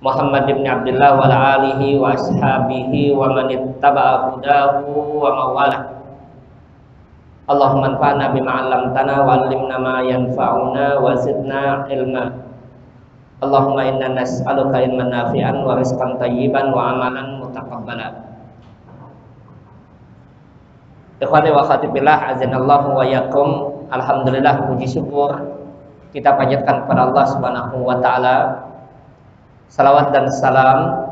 Muhammad ibn Abdullah wa ala alihi wa ashabihi wa man ittaba'a hudahu wa mawala. Allahumma anfa'na bima 'allamtana wa 'allimna ma yanfa'una wa zidna ilma. Allahumma inna nas'aluka ilman nafi'an wa rizqan thayyiban wa amalan mutaqabbala. Ikhwati wa akhwati fillah, azanallahu wa yakum. Alhamdulillah, puji syukur kita panjatkan kepada Allah Subhanahu wa taala. Salawat dan salam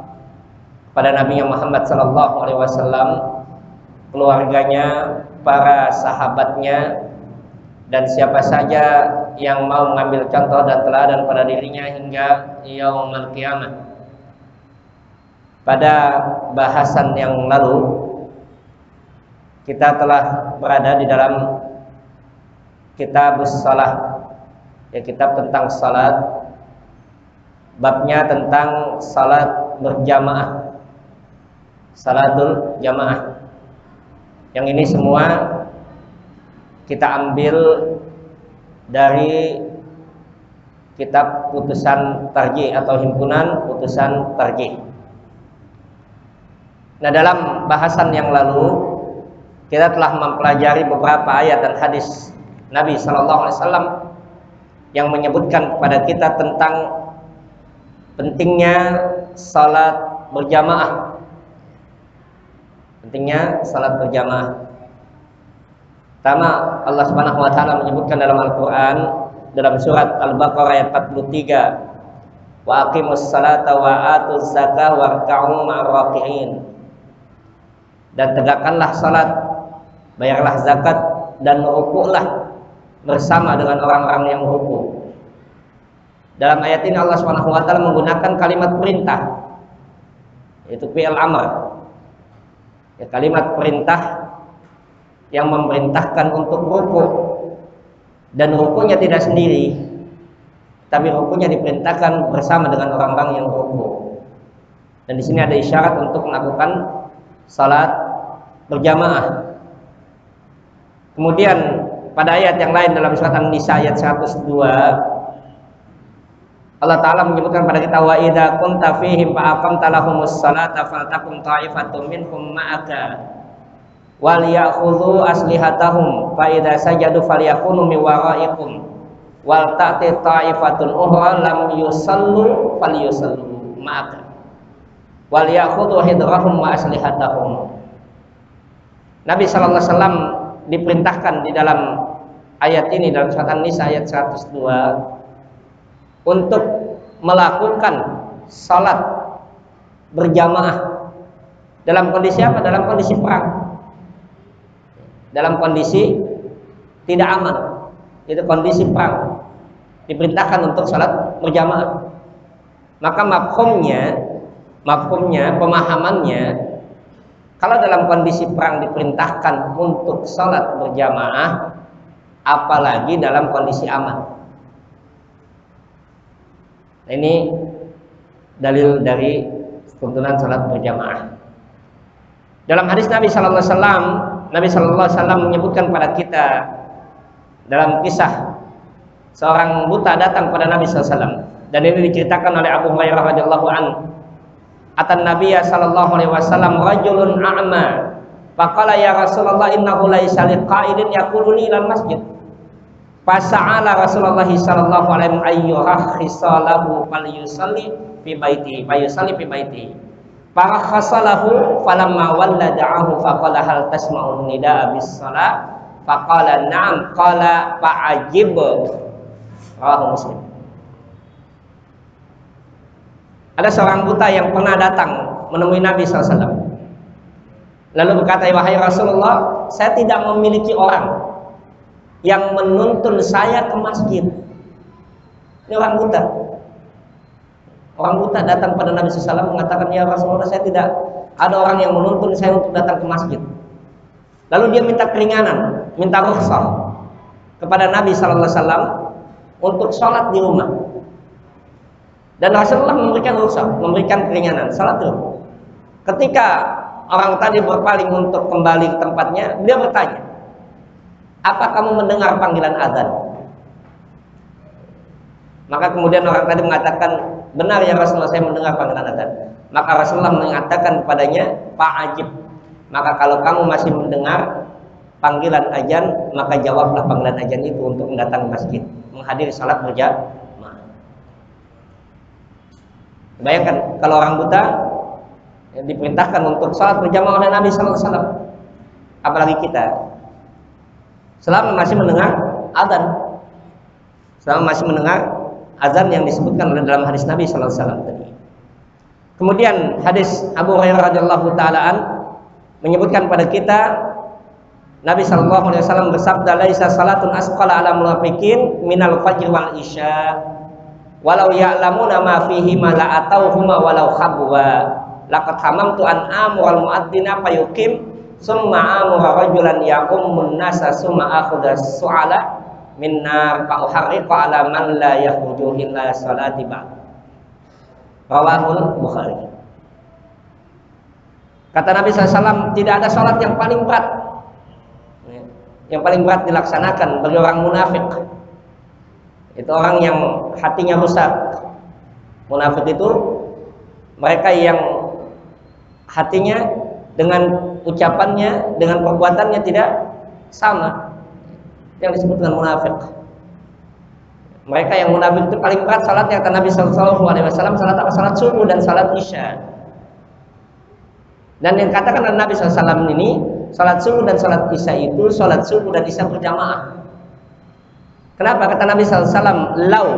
pada Nabi Muhammad sallallahu alaihi wasallam, keluarganya, para sahabatnya, dan siapa saja yang mau mengambil contoh dan teladan pada dirinya hingga yaumul qiyamah. Pada bahasan yang lalu kita telah berada di dalam kitab shalah, ya, kitab tentang salat, babnya tentang salat berjamaah, salatul jamaah. Yang ini semua kita ambil dari kitab putusan tarjih atau himpunan putusan tarjih. Nah, dalam bahasan yang lalu kita telah mempelajari beberapa ayat dan hadis Nabi Sallallahu Alaihi Wasallam yang menyebutkan kepada kita tentang pentingnya salat berjamaah. Pentingnya salat berjamaah. Pertama, Allah Subhanahu wa taala menyebutkan dalam Al-Qur'an dalam surat Al-Baqarah ayat 43, wa aqimus salata wa atuz zakata warka'u ma'ar raki'in. Dan tegakkanlah salat, bayarlah zakat, dan rukuklah bersama dengan orang-orang yang rukuk. Dalam ayat ini Allah Subhanahu wa taala menggunakan kalimat perintah, yaitu fi'il amr. Ya, kalimat perintah yang memerintahkan untuk rukuk, dan rukuknya tidak sendiri, tapi rukuknya diperintahkan bersama dengan orang-orang yang rukuk. Dan di sini ada isyarat untuk melakukan salat berjamaah. Kemudian pada ayat yang lain dalam surat An-Nisa ayat 102, Allah Ta'ala menyebutkan pada kita, wa idza kunta fihim fa aqamta lahumus salata faltakum ta'ifatun minhum ma'aka wal ya'khudhu aslihatahum fa idza sajadu falyakunu min wara'ikum wal ta'ti ta'ifatun ukhra lam yusallu falyusallu ma'aka wal ya'khudhu hidrahum wa aslihatahum. Nabi sallallahu alaihi wasallam diperintahkan di dalam ayat ini dalam surat An-Nisa ayat 102 untuk melakukan salat berjamaah dalam kondisi apa? Dalam kondisi perang, dalam kondisi tidak aman, itu kondisi perang, diperintahkan untuk salat berjamaah. Maka mafhumnya, pemahamannya, kalau dalam kondisi perang diperintahkan untuk salat berjamaah, apalagi dalam kondisi aman. Ini dalil dari tuntunan salat berjamaah. Dalam hadis Nabi Sallallahu Alaihi Wasallam, Nabi Sallallahu Alaihi Wasallam menyebutkan pada kita dalam kisah seorang buta datang pada Nabi Sallallahu Alaihi Wasallam, dan ini diceritakan oleh Abu Hurairah radhiyallahu anhu. Atan Nabiya Sallallahu Alaihi Wasallam rajulun a'ma, faqala ya Rasulullah innahu laisa liqa'idin yaquluni ilal masjid. Fasa'ala Rasulullah sallallahu alaihi wasallam ayyuhakhisalahu falyusalli fi baitihi fayusalli fi baitihi. Farakhasalahu falamma walla da'ahu faqala hal tasma'un nida'a bis shalah faqala na'am qala fa'ajib. Rawahu Muslim. Ada seorang buta yang pernah datang menemui Nabi sallallahu alaihi wasallam, lalu berkata, wahai Rasulullah, saya tidak memiliki orang yang menuntun saya ke masjid. Ini orang buta. Orang buta datang pada Nabi SAW mengatakan, ya Rasulullah, saya tidak ada orang yang menuntun saya untuk datang ke masjid. Lalu dia minta keringanan, minta rukhsah kepada Nabi SAW untuk sholat di rumah. Dan Rasulullah memberikan rukhsah, memberikan keringanan, sholat di rumah. Ketika orang tadi berpaling untuk kembali ke tempatnya, dia bertanya, apa kamu mendengar panggilan azan? Maka kemudian orang tadi mengatakan, benar ya Rasulullah, saya mendengar panggilan azan. Maka Rasulullah mengatakan kepadanya, fa'ajib, maka kalau kamu masih mendengar panggilan azan, maka jawablah panggilan azan itu untuk mendatangi masjid, menghadiri salat berjamaah. Bayangkan kalau orang buta diperintahkan untuk salat berjamaah oleh Nabi sallallahu alaihi wasallam, apalagi kita selama masih mendengar azan, selama masih mendengar azan yang disebutkan dalam hadis Nabi sallallahu alaihi wasallam tadi. Kemudian hadis Abu Hurairah radhiyallahu taalaan menyebutkan pada kita, Nabi sallallahu alaihi wasallam bersabda, "Laisa salatun asqala 'ala munafiqin minal fajr wal isya, walau ya'lamuna ma fihi ma la atauhuma walau khabwa. Laqad hamamtu an amul muadzina fayuqim, summa amura rajulan yaqummun nasa summa akhudha su'ala minna fa uharriqa 'ala man la yakhruju illa salati ba'd." Rawahul Bukhari. Kata Nabi SAW, tidak ada sholat yang paling berat, yang paling berat dilaksanakan bagi orang munafik. Itu orang yang hatinya rusak. Munafik itu mereka yang hatinya dengan ucapannya, dengan perbuatannya tidak sama, yang disebut dengan munafik. Mereka yang munafik itu paling berat salat yang kata Nabi sallallahu alaihi wasallam, salat apa? Salat subuh dan salat isya. Dan yang katakan oleh Nabi sallallahu alaihi wasallam ini, salat subuh dan salat isya itu salat subuh dan isya berjamaah. Kenapa? Kata Nabi sallallahu alaihi wasallam, "Lau,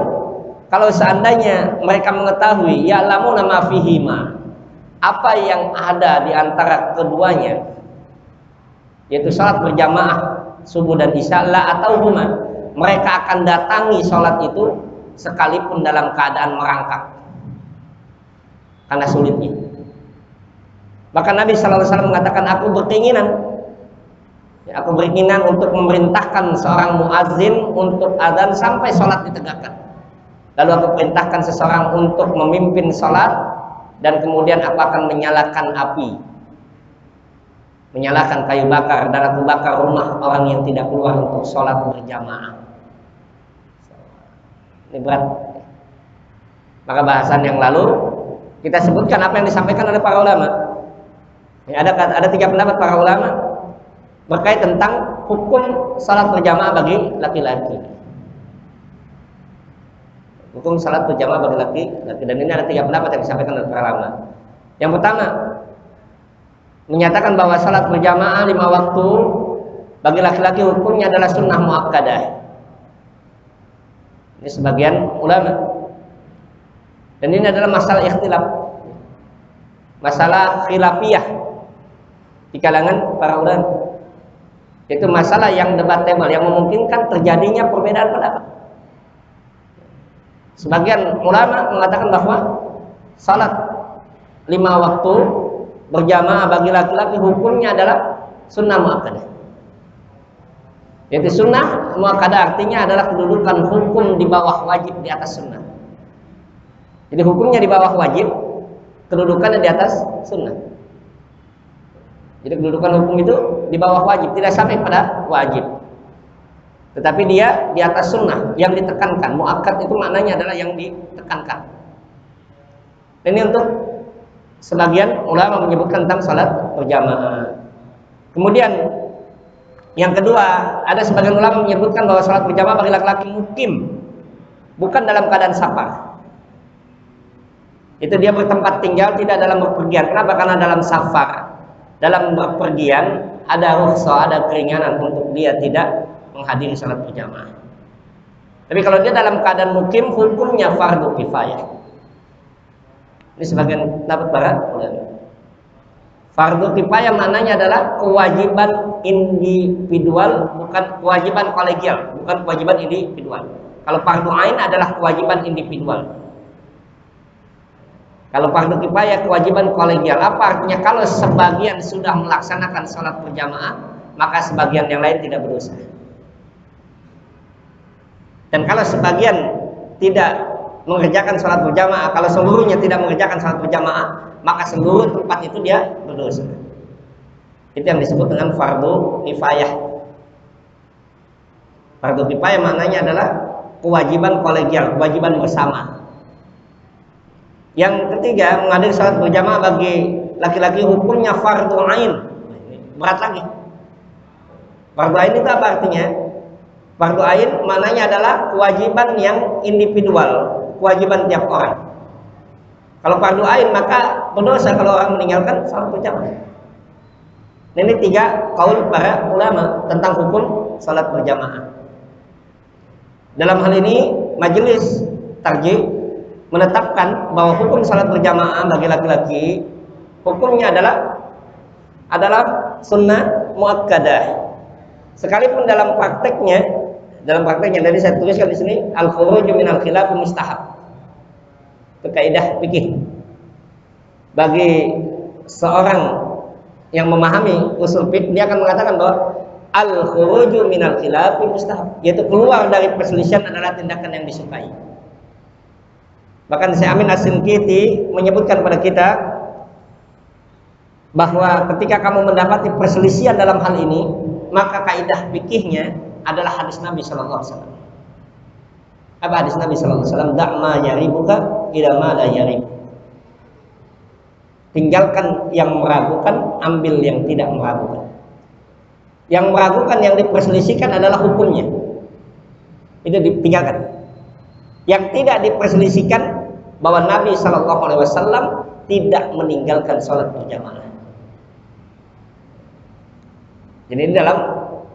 kalau seandainya mereka mengetahui ya'lamuna ma fihima, apa yang ada di antara keduanya, yaitu salat berjamaah subuh dan isya, la atau huma, mereka akan datangi sholat itu sekalipun dalam keadaan merangkak karena sulitnya." Maka Nabi sallallahu alaihi wasallam mengatakan, aku beringinan untuk memerintahkan seorang muazzin untuk adzan sampai sholat ditegakkan. Lalu aku perintahkan seseorang untuk memimpin sholat, dan kemudian aku akan menyalakan api, menyalakan kayu bakar, dan aku bakar rumah orang yang tidak keluar untuk sholat berjamaah. Ini berat. Maka bahasan yang lalu kita sebutkan apa yang disampaikan oleh para ulama. Ya, ada 3 pendapat para ulama berkait tentang hukum salat berjamaah bagi laki-laki. Hukum salat berjamaah bagi laki-laki, dan ini ada 3 pendapat yang disampaikan oleh para ulama. Yang pertama, menyatakan bahwa salat berjamaah 5 waktu bagi laki-laki hukumnya adalah sunnah muakkadah. Ini sebagian ulama. Dan ini adalah masalah ikhtilaf, masalah khilafiyah di kalangan para ulama. Itu masalah yang debatable, yang memungkinkan terjadinya perbedaan pendapat. Sebagian ulama mengatakan bahwa salat 5 waktu berjamaah bagi laki-laki hukumnya adalah sunnah muakkadah. Yaitu sunnah muakkadah artinya adalah kedudukan hukum di bawah wajib di atas sunnah. Jadi hukumnya di bawah wajib, kedudukannya di atas sunnah. Jadi kedudukan hukum itu di bawah wajib, tidak sampai pada wajib, tetapi dia di atas sunnah yang ditekankan. Muakkad itu maknanya adalah yang ditekankan. Dan ini untuk sebagian ulama menyebutkan tentang salat berjamaah. Kemudian yang kedua, ada sebagian ulama menyebutkan bahwa salat berjamaah bagi laki-laki mukim, bukan dalam keadaan safar. Itu dia bertempat tinggal, tidak dalam bepergian. Kenapa? Karena dalam safar, dalam bepergian ada rukhsah, ada keringanan untuk dia tidak menghadiri salat berjamaah. Tapi kalau dia dalam keadaan mukim, hukumnya fardu kifayah. Ini sebagian pendapat barat. Fardu kifayah maknanya adalah kewajiban individual, bukan kewajiban kolegial, bukan kewajiban individual. Kalau fardu ain adalah kewajiban individual. Kalau fardu kifayah kewajiban kolegial. Apa artinya? Kalau sebagian sudah melaksanakan sholat berjamaah, maka sebagian yang lain tidak berdosa. Dan kalau sebagian tidak mengerjakan sholat berjamaah, kalau seluruhnya tidak mengerjakan sholat berjamaah, maka seluruh tempat itu dia berdosa. Itu yang disebut dengan fardu kifayah. Fardu kifayah maknanya adalah kewajiban kolegial, kewajiban bersama. Yang ketiga, menghadiri salat berjamaah bagi laki-laki hukumnya fardhu ain. Berat lagi. Fardhu ain itu apa artinya? Fardhu ain maknanya adalah kewajiban yang individual, kewajiban tiap orang. Kalau fardhu ain maka berdosa kalau orang meninggalkan salat berjamaah. Ini 3 kaul para ulama tentang hukum salat berjamaah. Dalam hal ini majelis tarjih menetapkan bahwa hukum salat berjamaah bagi laki-laki hukumnya adalah sunnah muakkadah. Sekalipun dalam prakteknya tadi saya tuliskan di sini al-khuruj minal khilaf mustahab. Itu kaidah fikih. Bagi seorang yang memahami usul fiqh, dia akan mengatakan bahwa al-khuruj minal khilaf mustahab, yaitu keluar dari perselisihan adalah tindakan yang disukai. Bahkan Syekh Amin As-Sinkiti menyebutkan pada kita bahwa ketika kamu mendapati perselisihan dalam hal ini, maka kaidah fikihnya adalah hadis Nabi sallallahu alaihi wasallam. Apa hadis Nabi sallallahu alaihi wasallam? Da'ma yaribuka ila ma la yarib. Tinggalkan yang meragukan, ambil yang tidak meragukan. Yang meragukan, yang diperselisihkan adalah hukumnya. Itu ditinggalkan. Yang tidak diperselisihkan bahwa Nabi Shallallahu Alaihi Wasallam tidak meninggalkan sholat berjamaah. Jadi ini dalam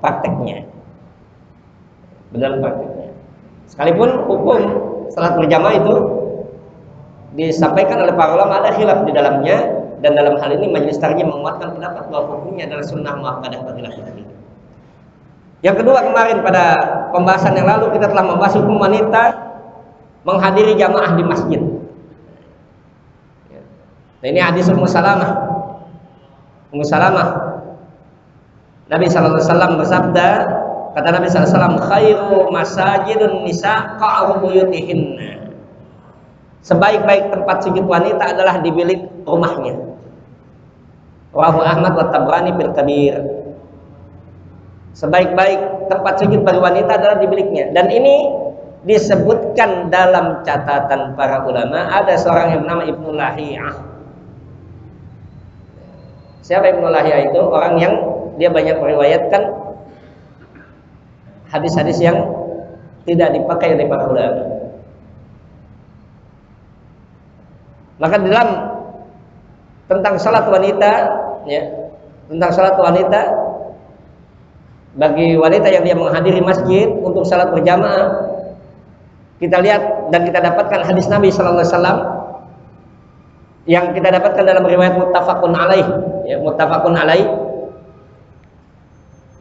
prakteknya, Sekalipun hukum sholat berjamaah itu disampaikan oleh para ulama, ada khilaf di dalamnya, dan dalam hal ini majelis tarjih menguatkan pendapat bahwa hukumnya adalah sunnah muakkadah bagi laki-laki. Yang kedua, kemarin pada pembahasan yang lalu kita telah membahas hukum wanita menghadiri jamaah di masjid. Nah, ini hadis Ummu Salamah. Nabi sallallahu alaihi wasallam bersabda, kata Nabi sallallahu alaihi wasallam, khairu masajidun nisa qa'ru buyutihinna. Sebaik-baik tempat sujud wanita adalah di bilik rumahnya. Rawahu Ahmad wa Tabrani fil Kabir. Sebaik-baik tempat sujud bagi wanita adalah di biliknya. Dan ini disebutkan dalam catatan para ulama. Ada seorang yang bernama Ibnu Lahiyah. Siapa Ibnu Lahiyah itu? Orang yang dia banyak meriwayatkan hadis-hadis yang tidak dipakai oleh para ulama. Maka dalam tentang salat wanita, tentang salat wanita bagi wanita yang dia menghadiri masjid untuk salat berjamaah, kita lihat dan kita dapatkan hadis Nabi sallallahu alaihi wasallam yang kita dapatkan dalam riwayat muttafaqun alaih, muttafaqun alaih.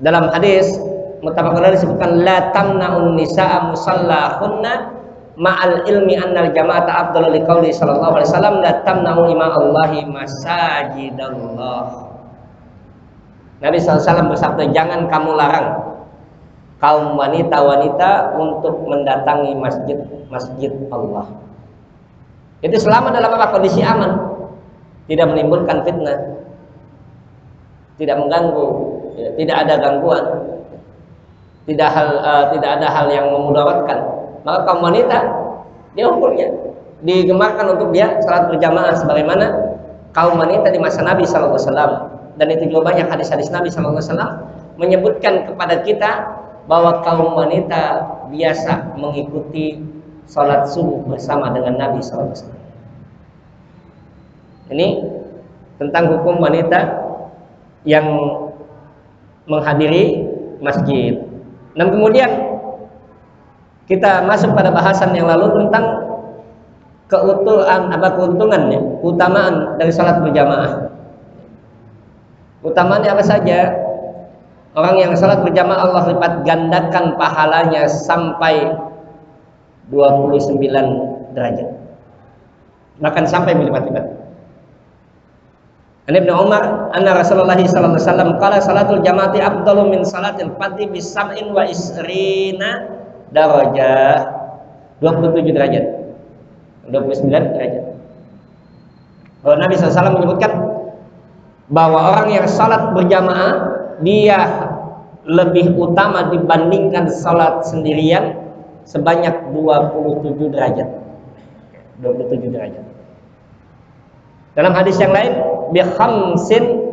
Dalam hadis muttafaqun alaih disebutkan la tamna'un nisaa musallahunna ma'al ilmi annal jama'ata afdalu liqauli sallallahu alaihi wasallam la tamna'u ima'allahi masajidallah. Nabi sallallahu alaihi wasallam bersabda, jangan kamu larang kaum wanita-wanita untuk mendatangi masjid Allah. Itu selama dalam apa? Kondisi aman, tidak menimbulkan fitnah, tidak mengganggu, tidak ada gangguan, tidak ada hal yang memudaratkan. Maka kaum wanita dia hukumnya digemarkan untuk dia salat berjamaah sebagaimana kaum wanita di masa Nabi sallallahu alaihi wasallam. Dan itu juga banyak hadis-hadis Nabi sallallahu alaihi wasallam menyebutkan kepada kita bahwa kaum wanita biasa mengikuti salat subuh bersama dengan Nabi sallallahu alaihi wasallam. Ini tentang hukum wanita yang menghadiri masjid. Dan kemudian kita masuk pada bahasan yang lalu tentang keutamaan dari salat berjamaah. Utamaannya apa saja? Orang yang salat berjamaah Allah lipat gandakan pahalanya sampai 29 derajat. Bahkan sampai berlipat-lipat. An Ibnu Umar anna Rasulullah sallallahu alaihi wasallam qala salatul jamaati afdalu min salatil fardhi bi sab'in wa isrina darajah. 27 derajat. 29 derajat. Bahwa Nabi SAW menyebutkan bahwa orang yang salat berjamaah dia lebih utama dibandingkan salat sendirian sebanyak 27 derajat. 27 derajat. Dalam hadis yang lain, bi khamsin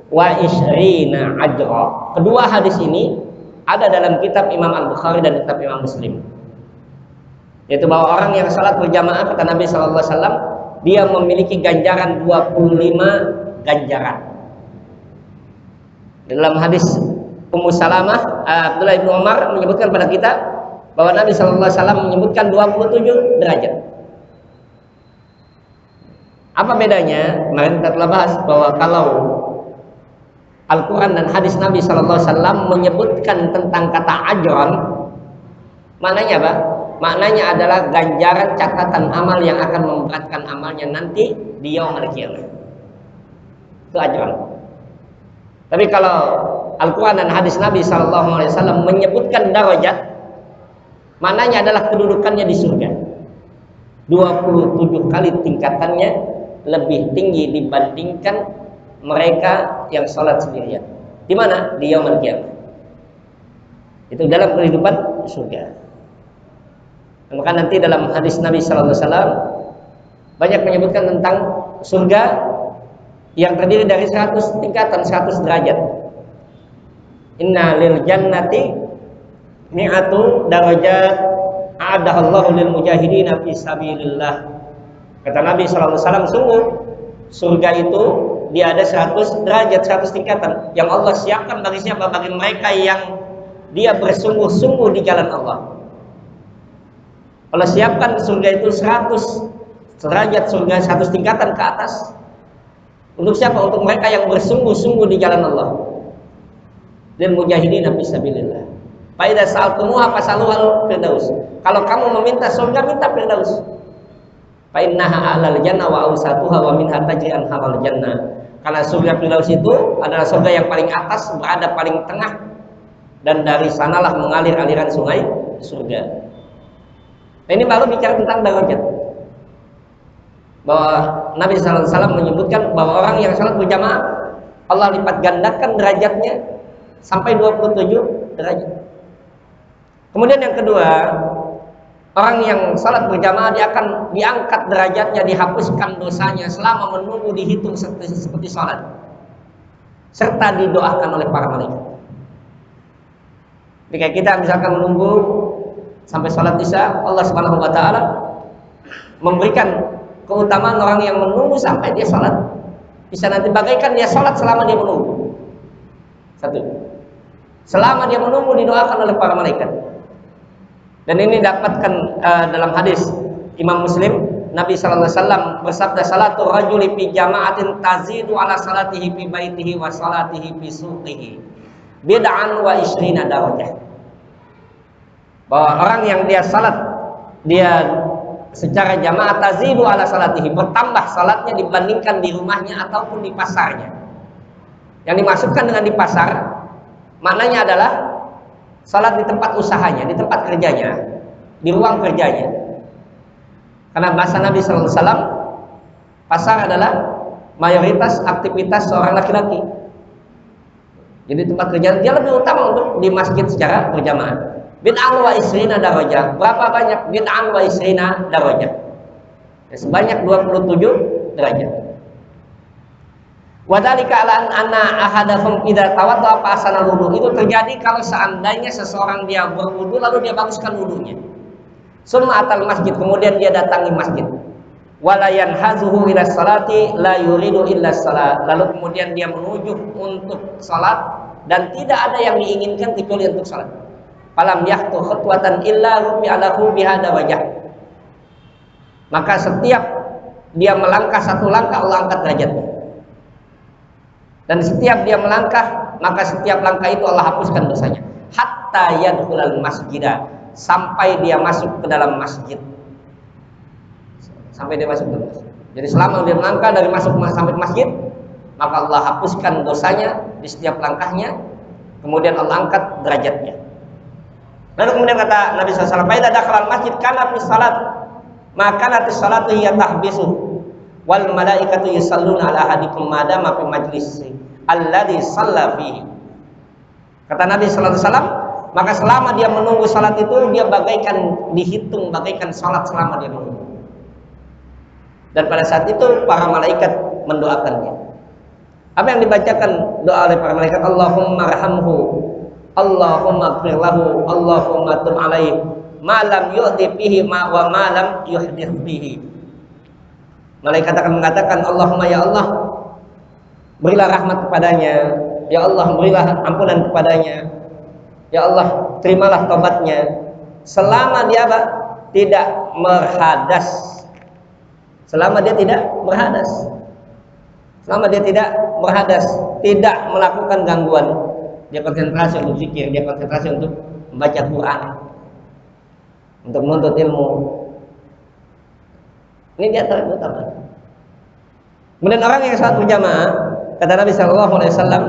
wa ishrina ajra. Kedua hadis ini ada dalam kitab Imam Al-Bukhari dan kitab Imam Muslim. Yaitu bahwa orang yang salat berjamaah, kata Nabi sallallahu alaihi wasallam, dia memiliki ganjaran 25 ganjaran. Dalam hadis Ummu Salamah, Abdullah bin Umar menyebutkan pada kita bahwa Nabi sallallahu alaihi wasallam menyebutkan 27 derajat. Apa bedanya? Kemarin kita telah bahas bahwa kalau Al-Quran dan hadis Nabi sallallahu alaihi wasallam menyebutkan tentang kata ajran, maknanya apa? Maknanya adalah ganjaran catatan amal yang akan memberatkan amalnya nanti di yaumul qiyamah. Itu ajran. Tapi kalau Al-Quran dan hadis Nabi SAW menyebutkan darajat, maknanya adalah kedudukannya di surga. 27 kali tingkatannya lebih tinggi dibandingkan mereka yang sholat sendirian. Di mana? Di yaumul qiyamah. Itu dalam kehidupan surga. Maka nanti dalam hadis Nabi sallallahu alaihi wasallam banyak menyebutkan tentang surga yang terdiri dari 100 tingkatan, 100 derajat. Inna lil jannati mi'atu darajat a'adahallahu lil mujahidina fi sabilillah. Kata Nabi sallallahu alaihi wasallam, sungguh surga itu dia ada 100 derajat, 100 tingkatan yang Allah siapkan bagi siapa? Bagi mereka yang dia bersungguh-sungguh di jalan Allah. Allah siapkan surga itu 100 derajat, surga 100 tingkatan ke atas. Untuk siapa? Untuk mereka yang bersungguh-sungguh di jalan Allah. Dan mujahidin fi sabilillah. Fa idza sa'altumuha fasaluhal firdaus. Kalau kamu meminta surga, minta firdaus. Fa innaha a'lal jannah wa awsatuha wa minha tajri anharul jannah. Karena surga firdaus itu adalah surga yang paling atas, berada paling tengah, dan dari sanalah mengalir aliran sungai surga. Nah, ini baru bicara tentang derajat. Bahwa Nabi sallallahu alaihi wasallam menyebutkan bahwa orang yang salat berjamaah Allah lipat gandakan derajatnya sampai 27 derajat. Kemudian yang kedua, orang yang salat berjamaah dia akan diangkat derajatnya, dihapuskan dosanya selama menunggu dihitung seperti salat, serta didoakan oleh para malaikat. Jika kita misalkan menunggu sampai sholat isya, Allah Subhanahu wa taala memberikan keutamaan orang yang menunggu sampai dia sholat. Bisa nanti bagaikan dia sholat selama dia menunggu. Satu. Selama dia menunggu didoakan oleh para malaikat. Dan ini dapatkan dalam hadis Imam Muslim, Nabi sallallahu alaihi wasallam bersabda, salatu rajuli fi jama'atin tazidu ala salatihi fi baitihi wa salatihi fi suqihi bid'an wa ishrina darajah. Bahwa orang yang dia salat, dia secara jamaah tazidu ala salatihi, bertambah salatnya dibandingkan di rumahnya ataupun di pasarnya. Yang dimaksudkan dengan di pasar, maknanya adalah salat di tempat usahanya, di tempat kerjanya, di ruang kerjanya. Karena bahasa Nabi sallallahu alaihi wasallam, pasar adalah mayoritas aktivitas seorang laki-laki. Jadi tempat kerja dia lebih utama untuk di masjid secara berjamaah. Bid'an wa isrina darajah. Berapa banyak? Bid'an wa isrina darajah. Sebanyak 27 derajat. Wadhalika ala anna ahadakum idza tawaddaa fa ahsana wudu. Itu terjadi kalau seandainya seseorang dia berwudu lalu dia baguskan wudunya. Summa atal masjid, kemudian dia datangi masjid. Wala yanhazuhu ila salati la yuridu illa salat. Lalu kemudian dia menuju untuk salat dan tidak ada yang diinginkan kecuali untuk salat. Falam yahtu khutwatan illa rufi'alahu bihada wajah. Maka setiap dia melangkah satu langkah Allah angkat derajatnya. Dan setiap dia melangkah, maka setiap langkah itu Allah hapuskan dosanya. Hatta yadkhulal masjidah, sampai dia masuk ke dalam masjid. Sampai dia masuk ke dalam masjid. Jadi selama dia melangkah dari masuk sampai ke masjid, maka Allah hapuskan dosanya di setiap langkahnya. Kemudian Allah angkat derajatnya. Lalu kemudian kata Nabi SAW, "Faida dakhalal masjid kana fi salat, maka nanti salatu hiya tahbisu wal malaikatu yusalluna ala ahadikum madama fi majlisi alladhi shalla fihi." Kata Nabi sallallahu alaihi wasallam, maka selama dia menunggu salat itu dia bagaikan dihitung bagaikan salat selama dia menunggu. Dan pada saat itu para malaikat mendoakannya. Apa yang dibacakan doa oleh para malaikat? Allahumma arhamhu, Allahumma ighfir lahu, Allahumma tub alaihi, ma lam yu'ti bihi ma wa ma lam yuhdith bihi. Malaikat akan mengatakan, Allahumma ya Allah, berilah rahmat kepadanya, ya Allah berilah ampunan kepadanya, ya Allah terimalah taubatnya selama dia tidak berhadas, selama dia tidak berhadas, selama dia tidak berhadas, tidak melakukan gangguan. Dia konsentrasi untuk zikir, dia konsentrasi untuk membaca Quran, untuk menuntut ilmu. Ini dia terutama. Kemudian orang yang salat berjamaah, kata Nabi Shallallahu Alaihi Wasallam,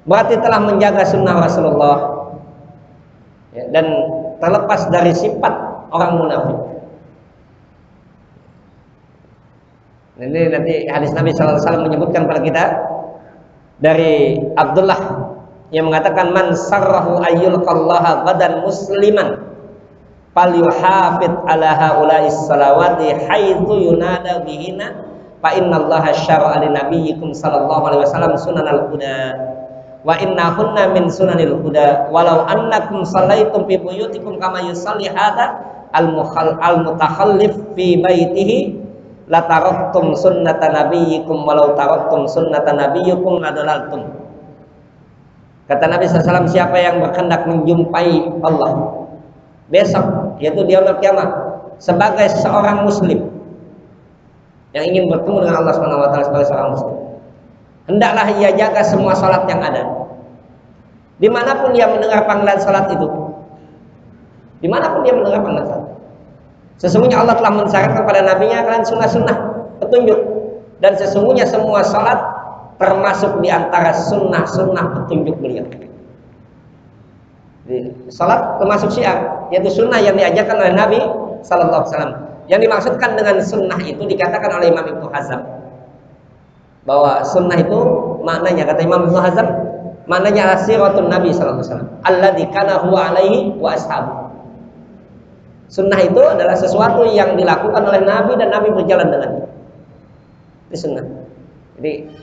berarti telah menjaga sunnah Rasulullah, ya, dan terlepas dari sifat orang munafik. Ini nanti hadis Nabi Shallallahu Alaihi Wasallam menyebutkan pada kita dari Abdullah yang mengatakan, man sarrahu ayyulqallaha ghadan musliman falyuhafid ala haula'is salawati haitsu yunada bihina fa innallaha syara'a li nabiyyikum sallallahu alaihi wasallam sunanal huda wa innahunna min sunanil huda walau annakum shallaitum fi buyutikum kama yusalli hadha al mutakhallif fi baitihi la taraktum sunnata nabiyyikum walau taraktum sunnata nabiyyikum ladalaltum. Kata Nabi SAW, siapa yang berkehendak menjumpai Allah besok, yaitu di yaumul kiamat, sebagai seorang muslim yang ingin bertemu dengan Allah SWT sebagai seorang muslim, hendaklah ia jaga semua salat yang ada. Dimanapun dia mendengar panggilan salat itu, dimanapun dia mendengar panggilan salat, sesungguhnya Allah telah mensyaratkan kepada nabinya kalian sunnah-sunnah petunjuk, dan sesungguhnya semua salat termasuk di antara sunnah-sunnah petunjuk beliau. Salat termasuk syiar, yaitu sunnah yang diajarkan oleh Nabi Sallallahu Alaihi Wasallam. Yang dimaksudkan dengan sunnah itu dikatakan oleh Imam Ibnu Hazm bahwa sunnah itu maknanya, kata Imam Ibnu Hazm, maknanya asiratun Nabi Sallallahu Alaihi Wasallam alladzi kana huwa alaihi wa ashabu. Sunnah itu adalah sesuatu yang dilakukan oleh Nabi dan Nabi berjalan dengannya. Itu sunnah. Jadi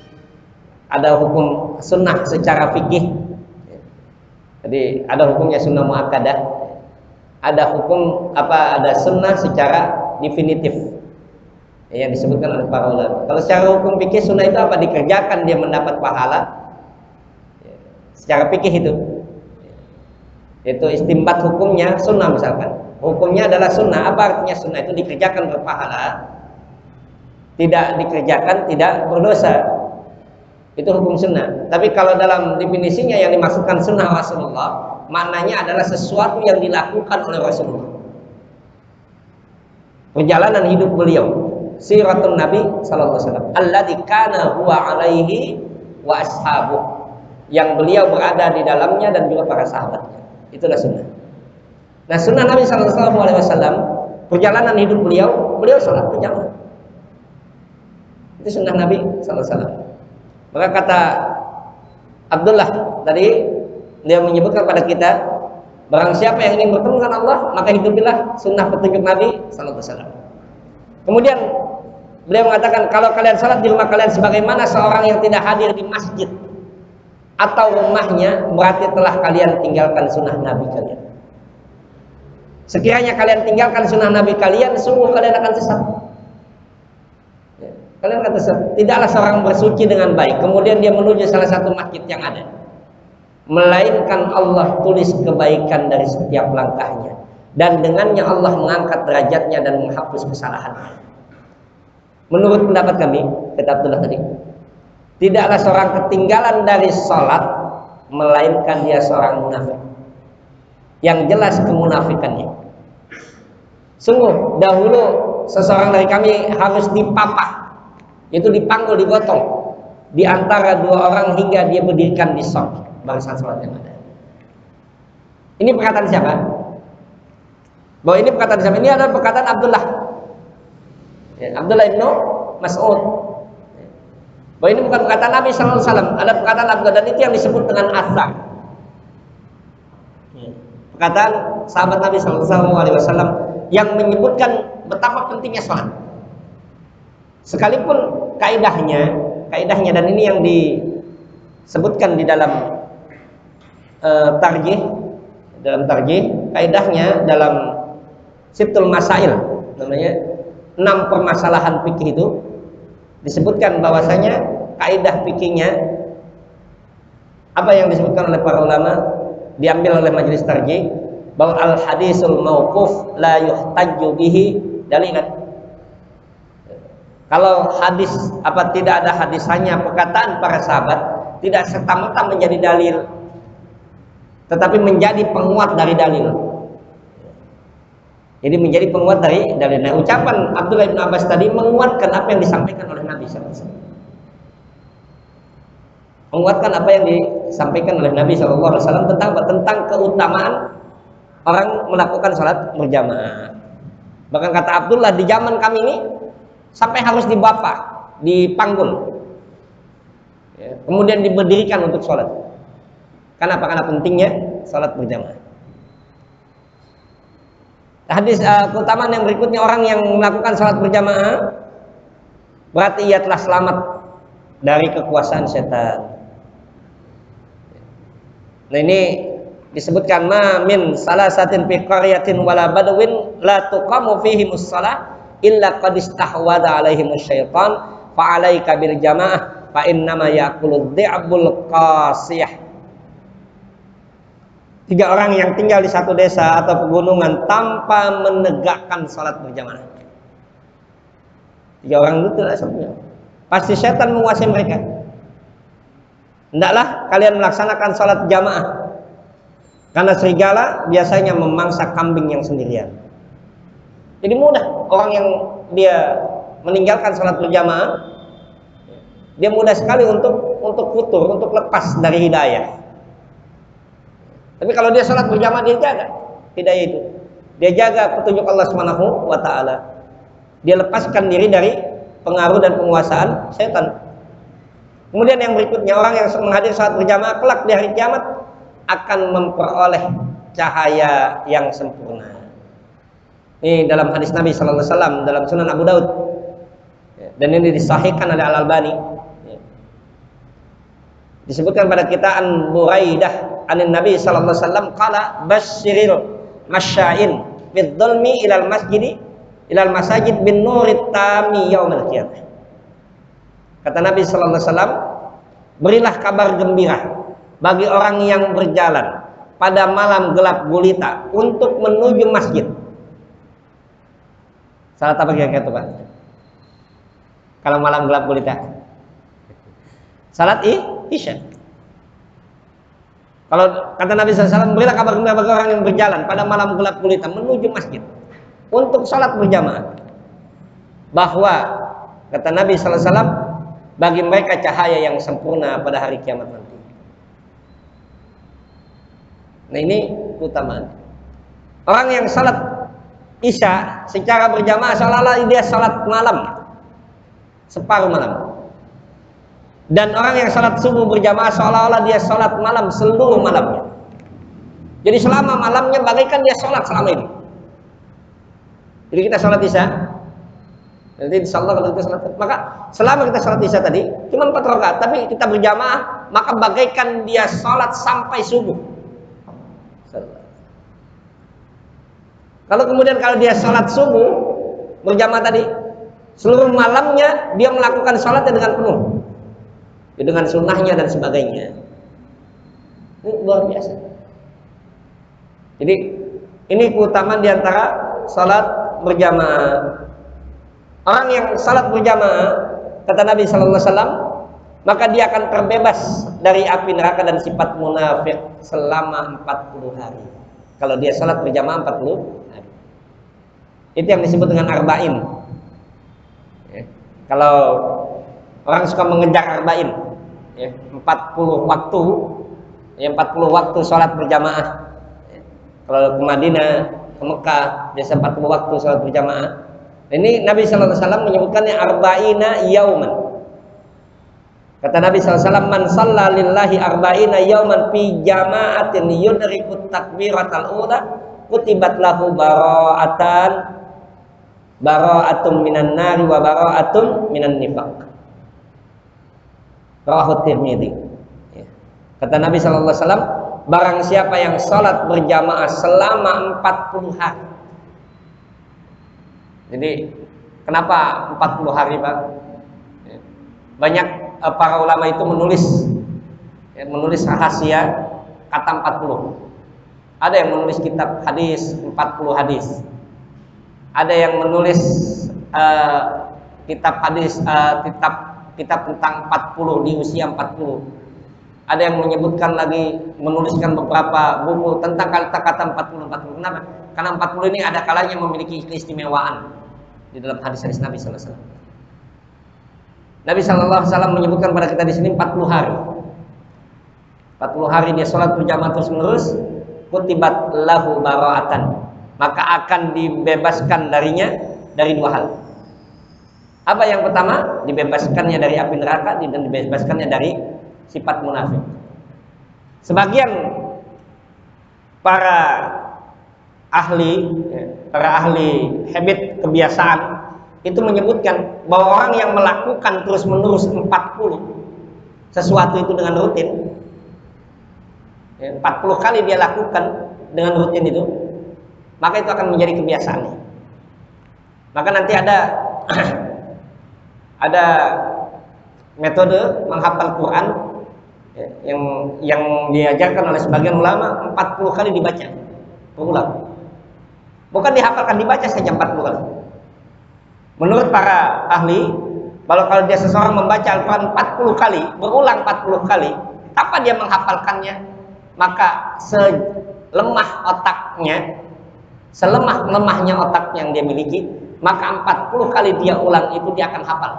ada hukum sunnah secara fikih. Jadi ada hukumnya sunnah muakkadah. Ada hukum ada sunnah secara definitif yang disebutkan oleh para ulama. Kalau secara hukum fikih sunnah itu apa? Dikerjakan dia mendapat pahala. Secara fikih itu istimbat hukumnya sunnah misalkan. Hukumnya adalah sunnah. Apa artinya sunnah? Itu dikerjakan berpahala, tidak dikerjakan tidak berdosa. Itu hukum sunnah. Tapi kalau dalam definisinya yang dimaksudkan sunnah Rasulullah, maknanya adalah sesuatu yang dilakukan oleh Rasulullah. Perjalanan hidup beliau, siratun Nabi Sallallahu Alaihi Wasallam, alladzi kana huwa alaihi wa ashabuh, yang beliau berada di dalamnya dan juga para sahabatnya. Itulah sunnah. Nah, sunnah Nabi Sallallahu Alaihi Wasallam, perjalanan hidup beliau salat berjamaah. Itu sunnah Nabi Sallallahu Alaihi Wasallam. Maka kata Abdullah tadi, dia menyebutkan pada kita, barang siapa yang ingin bertemu dengan Allah, maka hidupilah sunnah petunjuk Nabi Sallallahu Alaihi Wasallam. Kemudian beliau mengatakan, kalau kalian salat di rumah kalian sebagaimana seorang yang tidak hadir di masjid atau rumahnya, berarti telah kalian tinggalkan sunnah Nabi kalian. Sekiranya kalian tinggalkan sunnah Nabi kalian, sungguh kalian akan sesat. Kalian kata, tidaklah seorang bersuci dengan baik kemudian dia menuju salah satu masjid yang ada, melainkan Allah tulis kebaikan dari setiap langkahnya, dan dengannya Allah mengangkat derajatnya dan menghapus kesalahannya. Menurut pendapat kami, kata Abdullah tadi, tidaklah seorang ketinggalan dari sholat melainkan dia seorang munafik yang jelas kemunafikannya. Sungguh dahulu seseorang dari kami harus dipapah, itu dipanggul, digotong di antara dua orang hingga dia berdirikan di shaf barisan sholat yang ada. Ini perkataan siapa? Bahwa ini perkataan siapa? Ini adalah perkataan Abdullah, Abdullah ibnu Mas'ud. Bahwa ini bukan perkataan Nabi Sallallahu Alaihi Wasallam, ada perkataan Abdullah, dan itu yang disebut dengan asar. Perkataan sahabat Nabi Sallallahu Alaihi Wasallam yang menyebutkan betapa pentingnya sholat. Sekalipun kaidahnya dan ini yang disebutkan di dalam tarjih, kaidahnya dalam Sibtul Masail, namanya 6 permasalahan fikih itu disebutkan bahwasanya kaidah fikihnya apa yang disebutkan oleh para ulama, diambil oleh majelis tarjih, bahwa al hadisul mauquf la yuhtajju bihi dalilan. Kalau hadis tidak ada hadis, hanya perkataan para sahabat, tidak serta-merta menjadi dalil, tetapi menjadi penguat dari dalil. Jadi menjadi penguat dari dalil. Nah, ucapan Abdullah bin Abbas tadi menguatkan apa yang disampaikan oleh Nabi SAW. Menguatkan apa yang disampaikan oleh Nabi SAW tentang keutamaan orang melakukan sholat berjamaah. Bahkan kata Abdullah, di zaman kami ini sampai harus dibapa, dipanggul, kemudian diberdirikan untuk sholat. Kenapa? Karena pentingnya sholat berjamaah. Hadis keutamaan yang berikutnya, orang yang melakukan sholat berjamaah berarti ia telah selamat dari kekuasaan setan. Nah, ini disebutkan ma min salasatin fi qaryatin wala badawin la tuqamu fihi mussalah illa qad istahwada alaihim syaitan fa alaika bil jamaah fa innama yaqulu dhi'bul qasiyah. 3 orang yang tinggal di satu desa atau pegunungan tanpa menegakkan salat berjamaah. 3 orang itu sebenarnya pasti setan menguasai mereka. Hendaklah kalian melaksanakan salat jamaah, karena serigala biasanya memangsa kambing yang sendirian. Jadi mudah orang yang dia meninggalkan salat berjamaah, dia mudah sekali untuk futur, untuk lepas dari hidayah. Tapi kalau dia salat berjamaah, dia jaga hidayah itu. Dia jaga petunjuk Allah Subhanahu wa taala. Dia lepaskan diri dari pengaruh dan penguasaan setan. Kemudian yang berikutnya, orang yang menghadiri salat berjamaah kelak di hari kiamat akan memperoleh cahaya yang sempurna. Ini dalam hadis Nabi sallallahu alaihi wasallam dalam Sunan Abu Daud. Dan ini disahihkan oleh Al-Albani. Disebutkan pada kita an Buraidah anin Nabi sallallahu alaihi wasallam qala basyiril masya'in bidzulmi ilal masajid bin nurit tami yaumil qiyamah. Kata Nabi sallallahu alaihi wasallam, berilah kabar gembira bagi orang yang berjalan pada malam gelap gulita untuk menuju masjid. Salat apa kira-kira itu, Pak? Kalau malam gelap gulita, salat Isya. Kalau kata Nabi SAW, berilah kabar gembira bagi orang yang berjalan pada malam gelap gulita menuju masjid untuk salat berjamaah, bahwa kata Nabi SAW, bagi mereka cahaya yang sempurna pada hari kiamat nanti. Nah, ini keutamaan. Orang yang salat Isya secara berjamaah seolah-olah dia salat malam, separuh malam. Dan orang yang salat subuh berjamaah seolah-olah dia salat malam seluruh malamnya. Jadi selama malamnya bagaikan dia salat selama ini. Jadi kita salat Isya, nanti insyaallah kalau kita salat, maka selama kita salat Isya tadi cuma 4 rakaat, tapi kita berjamaah, maka bagaikan dia salat sampai subuh. Kalau kemudian kalau dia salat subuh berjamaah tadi, seluruh malamnya dia melakukan salatnya dengan penuh, dengan sunnahnya dan sebagainya. Ini luar biasa. Jadi ini keutamaan diantara salat berjamaah. Orang yang salat berjamaah, kata Nabi sallallahu alaihi wasallam, maka dia akan terbebas dari api neraka dan sifat munafik selama 40 hari. Kalau dia salat berjamaah 40 hari. Itu yang disebut dengan arba'in. Kalau orang suka mengejar arba'in, 40 waktu, 40 waktu salat berjamaah. Kalau ke Madinah, ke Mekah, biasa 40 waktu salat berjamaah. Ini Nabi sallallahu alaihi wasallam menyebutkannya arba'ina yauman. Kata Nabi sallallahu alaihi wasallam, man shalla lillahi arba'ina yauman fi jama'atin yudrikut takbiratal ula kutibat lahu bara'atun minan nari wa bara'atun minan nifaq. Rawahu Tirmidzi. Ya. Kata Nabi sallallahu alaihi wasallam, barang siapa yang sholat berjamaah selama 40 hari. Jadi kenapa 40 hari, Pak? Ya. Banyak para ulama itu menulis rahasia kata 40. Ada yang menulis kitab hadis 40 hadis. Ada yang menulis kitab hadis kitab tentang 40 di usia 40. Ada yang menyebutkan lagi, menuliskan beberapa buku tentang kata-kata 40. Kenapa? Karena 40 ini ada kalanya memiliki keistimewaan di dalam hadis-hadis Nabi sallallahu alaihi wasallam. Nabi sallallahu alaihi wasallam menyebutkan pada kita di sini 40 hari. 40 hari dia sholat berjamaah terus-menerus, kutibat lahu bara'atan, maka akan dibebaskan darinya dari dua hal. Apa yang pertama? Dibebaskannya dari api neraka dan dibebaskannya dari sifat munafik. Sebagian para ahli habit kebiasaan itu menyebutkan bahwa orang yang melakukan terus-menerus 40 sesuatu itu dengan rutin, 40 kali dia lakukan dengan rutin itu, maka itu akan menjadi kebiasaannya. Maka nanti ada metode menghafal Quran yang diajarkan oleh sebagian ulama, 40 kali dibaca berulang. Bukan dihafalkan, dibaca saja 40 kali. Menurut para ahli, kalau dia seseorang membaca Al-Quran 40 kali, berulang 40 kali, tanpa dia menghafalkannya, maka selemah-lemahnya otak yang dia miliki, maka 40 kali dia ulang itu dia akan hafal.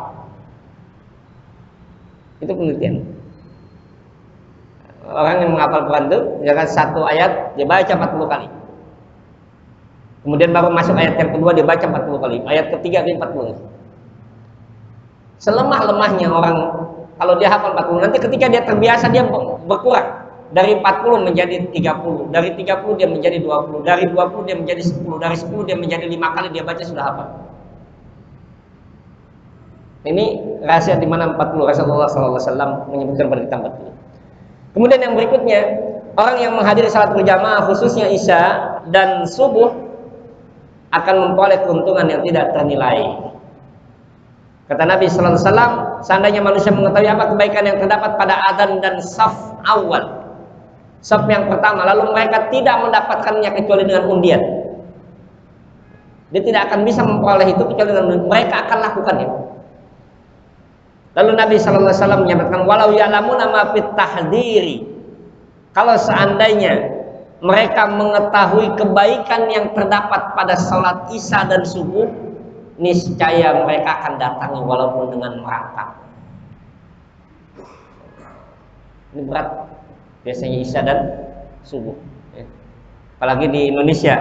Itu penelitian. Orang yang menghafal Quran itu, jangan satu ayat dia baca 40 kali. Kemudian baru masuk ayat yang kedua dia baca 40 kali. Ayat ketiga dia 40. Selemah-lemahnya orang, kalau dia hafal 40, nanti ketika dia terbiasa dia berkurang. Dari 40 menjadi 30, dari 30 dia menjadi 20, dari 20 dia menjadi 10, dari 10 dia menjadi 5 kali dia baca sudah hafal. Ini rahasia di mana 40. Rasulullah SAW menyebutkan pada kita 40. Kemudian yang berikutnya, orang yang menghadiri salat berjamaah khususnya Isya dan subuh akan memperoleh keuntungan yang tidak ternilai. Kata Nabi sallallahu alaihi wasallam, seandainya manusia mengetahui apa kebaikan yang terdapat pada adzan dan saf awal, saf yang pertama, lalu mereka tidak mendapatkannya kecuali dengan undian, dia tidak akan bisa memperoleh itu kecuali dengan undian. Mereka akan lakukannya. Lalu Nabi sallallahu alaihi wasallam menyatakan, walau ya'lamuna ma fit tahdiri, kalau seandainya mereka mengetahui kebaikan yang terdapat pada salat Isya dan subuh, niscaya mereka akan datangi walaupun dengan merangkak. Ini berat biasanya Isya dan subuh, apalagi di Indonesia.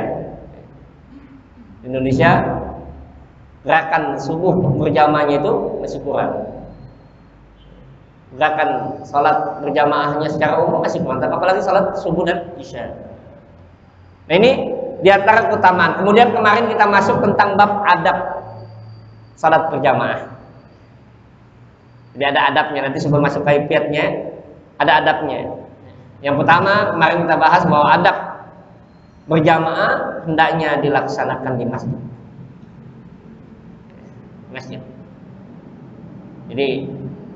Di Indonesia gerakan subuh berjamaahnya itu masih kurang. Gerakan salat berjamaahnya secara umum masih kurang, apalagi salat subuh dan Isya. Nah, ini diantara keutamaan. Kemudian kemarin kita masuk tentang bab adab salat berjamaah. Jadi ada adabnya, nanti sebelum masuk kaifiatnya ada adabnya. Yang pertama kemarin kita bahas bahwa adab berjamaah hendaknya dilaksanakan di masjid. Jadi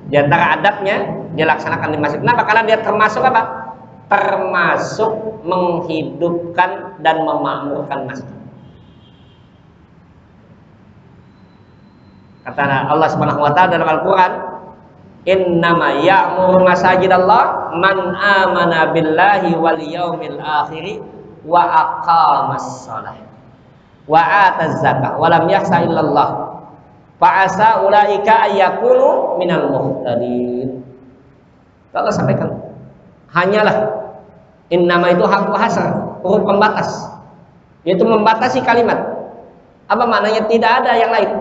di antara adabnya dilaksanakan di masjid. Kenapa? Karena dia termasuk apa? Termasuk menghidupkan dan memakmurkan masjid. Kata Allah Subhanahu wa taala dalam Al-Qur'an, innama ya'muru masajidallah man amana billahi wal yaumil akhir wa aqamas shalah wa ataz zakah wa lam yakhsha illallah fa asa ulaika ayyakunu minal muhtadin. Allah sampaikan, hanyalah innama itu harfu hasr, huruf pembatas, yaitu membatasi kalimat. Apa maknanya? Tidak ada yang lain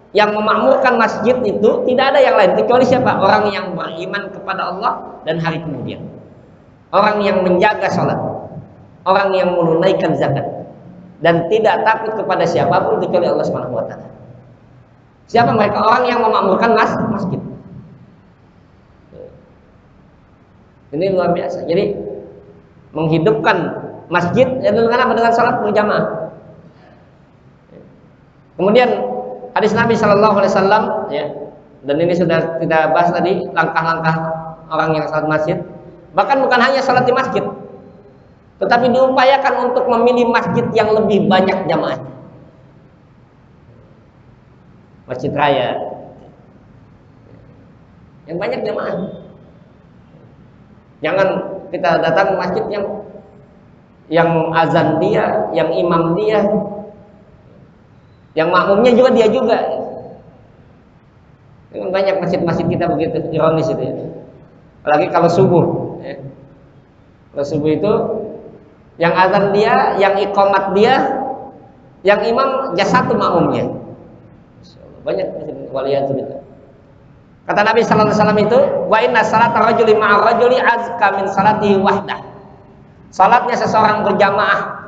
yang memakmurkan masjid itu, tidak ada yang lain kecuali siapa? Orang yang beriman kepada Allah dan hari kemudian, orang yang menjaga sholat, orang yang menunaikan zakat, dan tidak takut kepada siapapun kecuali Allah Subhanahu wa taala. Siapa mereka? Orang yang memakmurkan masjid. Ini luar biasa. Jadi menghidupkan masjid dengan apa? Dengan salat berjamaah. Kemudian hadis Nabi Shallallahu Alaihi Wasallam, ya, dan ini sudah kita bahas tadi langkah-langkah orang yang salat masjid. Bahkan bukan hanya salat di masjid, tetapi diupayakan untuk memilih masjid yang lebih banyak jamaah. Masjid raya yang banyak jamaah. Jangan kita datang ke masjid yang azan dia, yang imam dia, yang makmumnya juga dia juga. Banyak masjid-masjid kita begitu, ironis itu ya. Apalagi kalau subuh, ya. Kalau subuh itu yang azan dia, yang iqamat dia, yang imam satu makmumnya. Banyak waliyadzubillah. Kata Nabi sallallahu alaihi wasallam itu, wa inna salata rajuli ma'a rajuli azka min salatihi wahdah. Salatnya seseorang berjamaah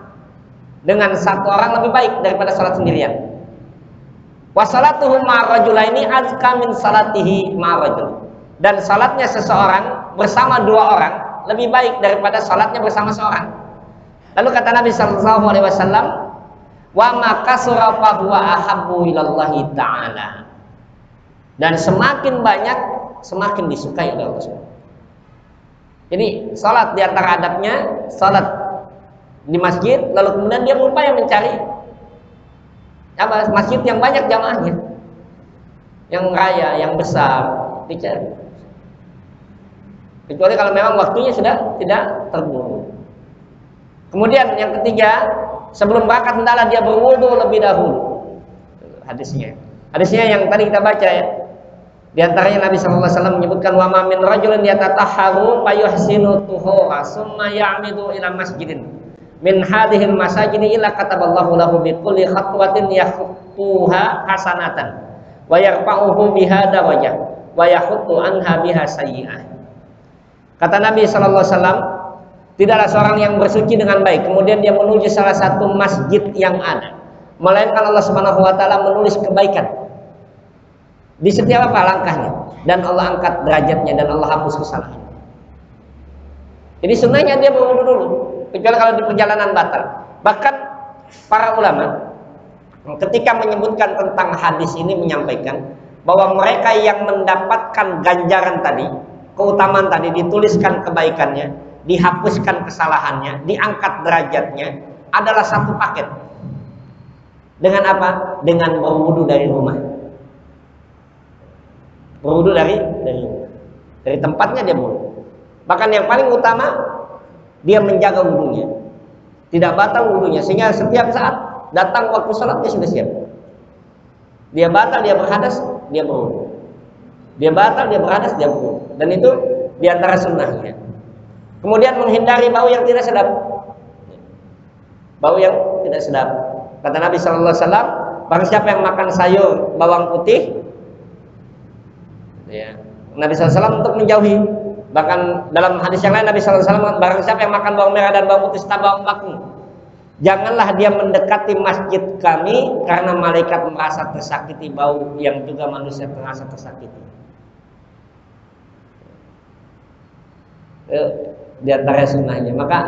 dengan satu orang lebih baik daripada salat sendirian. Wa salatuhu ma'a rajulaini azka min salatihi ma'a rajul. Dan salatnya seseorang bersama dua orang lebih baik daripada salatnya bersama seorang. Lalu kata Nabi sallallahu alaihi wasallam, wa ma kasura fa huwa ahabbu ilallahi ta'ala. Dan semakin banyak semakin disukai oleh Allah SWT. Jadi salat di antara adabnya, salat di masjid, lalu kemudian dia berupaya mencari masjid yang banyak jamaahnya, yang raya, yang besar, dicari. Kecuali kalau memang waktunya sudah tidak terburu. Kemudian yang ketiga, sebelum berangkat hendaklah dia berwudu lebih dahulu. Hadisnya yang tadi kita baca ya. Di antaranya Nabi sallallahu alaihi wasallam menyebutkan wa ma min rajulin yatatahharu fayuhsinu tuhura summa ya'midu ila masjidin min hadhil masajidi illa kataballahu lahu bi kulli khatwatin yakhutuha hasanatan wa yarfa'uhu biha darajah wa yahuttu anha biha sayyi'ah. Kata Nabi sallallahu alaihi wasallam, tidaklah seorang yang bersuci dengan baik kemudian dia menuju salah satu masjid yang ada, melainkan Allah Subhanahu wa taala menulis kebaikan di setiap apa langkahnya, dan Allah angkat derajatnya dan Allah hapus kesalahan. Jadi sunnahnya dia berwudu dulu, kecuali kalau di perjalanan batal. Bahkan para ulama ketika menyebutkan tentang hadis ini menyampaikan bahwa mereka yang mendapatkan ganjaran tadi, keutamaan tadi, dituliskan kebaikannya, dihapuskan kesalahannya, diangkat derajatnya, adalah satu paket. Dengan apa? Dengan berwudu dari rumah. Berwudu dari tempatnya dia berwudu. Bahkan yang paling utama, dia menjaga wudunya, tidak batal wudunya, sehingga setiap saat datang waktu sholat dia sudah siap. Dia batal, dia berhadas, dia berwudu. Dia batal, dia berhadas, dia berwudu. Dan itu diantara sunnahnya. Kemudian menghindari bau yang tidak sedap. Bau yang tidak sedap. Kata Nabi sallallahu alaihi wasallam, barang siapa yang makan sayur bawang putih, ya, Nabi SAW untuk menjauhi. Bahkan dalam hadis yang lain Nabi SAW, barang siapa yang makan bawang merah dan bawang putih serta bawang bakung, janganlah dia mendekati masjid kami, karena malaikat merasa tersakiti bau yang juga manusia terasa tersakiti. Di antara sunnahnya. Maka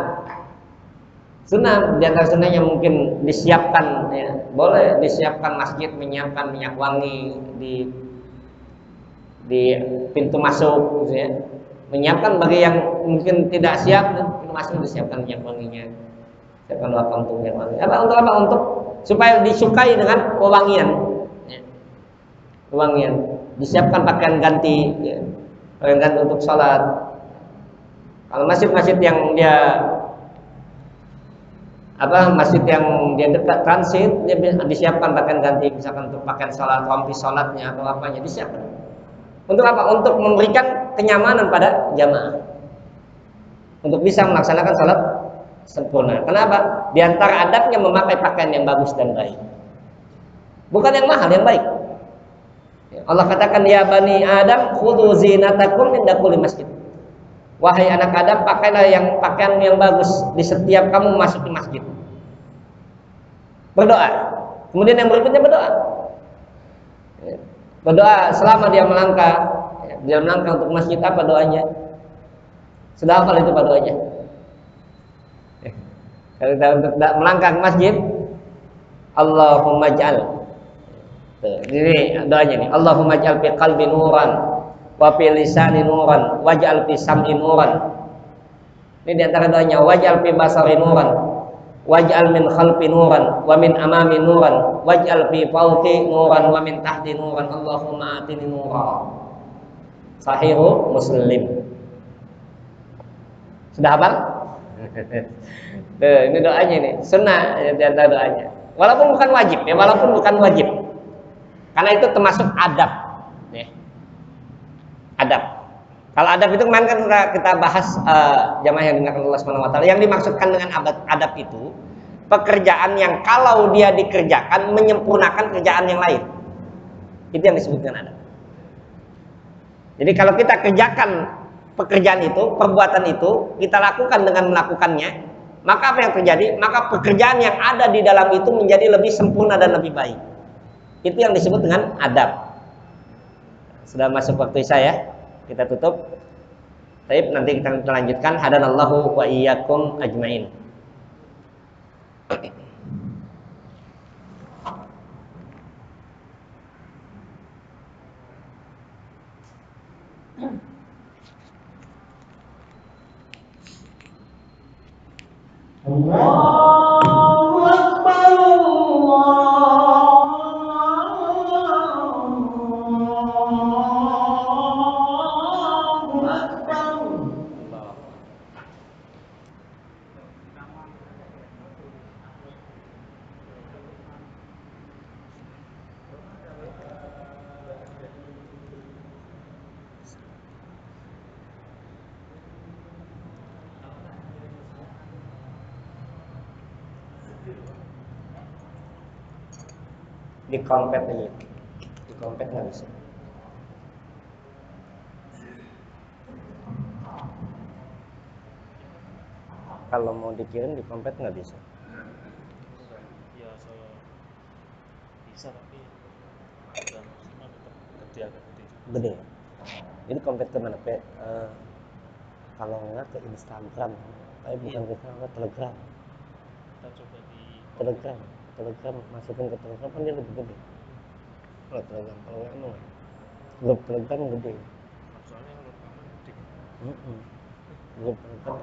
sunnah, di antara sunnahnya mungkin disiapkan, ya, boleh disiapkan masjid, menyiapkan minyak wangi di pintu masuk, gitu ya. Menyiapkan bagi yang mungkin tidak siap, pintu masuk disiapkan minyak wanginya, siapkan waktu untuk minyak wangi. Untuk apa? Untuk supaya disukai dengan wewangian, ya. Wewangian. Disiapkan pakaian ganti, ya. Pakaian ganti untuk sholat. Kalau masjid-masjid yang dia masjid yang dia dekat transit, dia disiapkan pakaian ganti, misalkan untuk pakaian sholat, rompi sholatnya atau apanya disiapkan. Untuk apa? Untuk memberikan kenyamanan pada jamaah, untuk bisa melaksanakan salat sempurna. Kenapa? Di antara adabnya memakai pakaian yang bagus dan baik, bukan yang mahal, yang baik. Allah katakan, ya bani Adam khudhu zinatakum inda kulli masjid. Wahai anak Adam, pakailah pakaian yang bagus di setiap kamu masuk di masjid. Berdoa. Kemudian yang berikutnya berdoa. Berdoa selama dia melangkah untuk masjid. Apa doanya? Sudah hafal itu Pak doanya? Kalau kita untuk melangkah ke masjid, Allahumma ja'al. Ini doanya nih. Allahumma ja'al fi qalbi nuran wa fi lisani nuran waj'al fi sam'i nuran. Ini diantara doanya. Waj'al fi basari nuran waj'al min khalfi nuran wa min amami nuran waj'al fi fawqi nuran wa min tahti nuran. Allahumma atini nuran. Sahihu Muslim. Sudah hafal? Tuh, ini doanya nih, sunnah diantara doanya. Walaupun bukan wajib ya, walaupun bukan wajib. Karena itu termasuk adab. Ya. Adab. Kalau adab itu kemarin kan kita bahas jamaah yang dimuliakan Allah Subhanahu wa taala. Yang dimaksudkan dengan adab itu pekerjaan yang kalau dia dikerjakan menyempurnakan kerjaan yang lain. Itu yang disebut dengan adab. Jadi kalau kita kerjakan pekerjaan itu, perbuatan itu, kita lakukan dengan melakukannya, maka apa yang terjadi? Maka pekerjaan yang ada di dalam itu menjadi lebih sempurna dan lebih baik. Itu yang disebut dengan adab. Sudah masuk waktu Isya ya, kita tutup. Baik, nanti kita lanjutkan. Hadanallahu wa iyyakum ajmain. Allahu Akbar, Allahu Akbar. Di kompet aja, di kompet nggak bisa. Kalau mau dikirim di kompet nggak bisa. Ya saya bisa tapi agak maksimal tetap gede agak gede juga. Gede. Jadi kompet ke mana? Kalau nggak ke Instagram, tapi bukan ke Telegram. Kita coba di Telegram masukin ke Telegram kan dia lebih gede. Kalau Telegram, kalau nggak mau grup Telegram gede. soalnya kalau rekaman gede. Grup Telegram.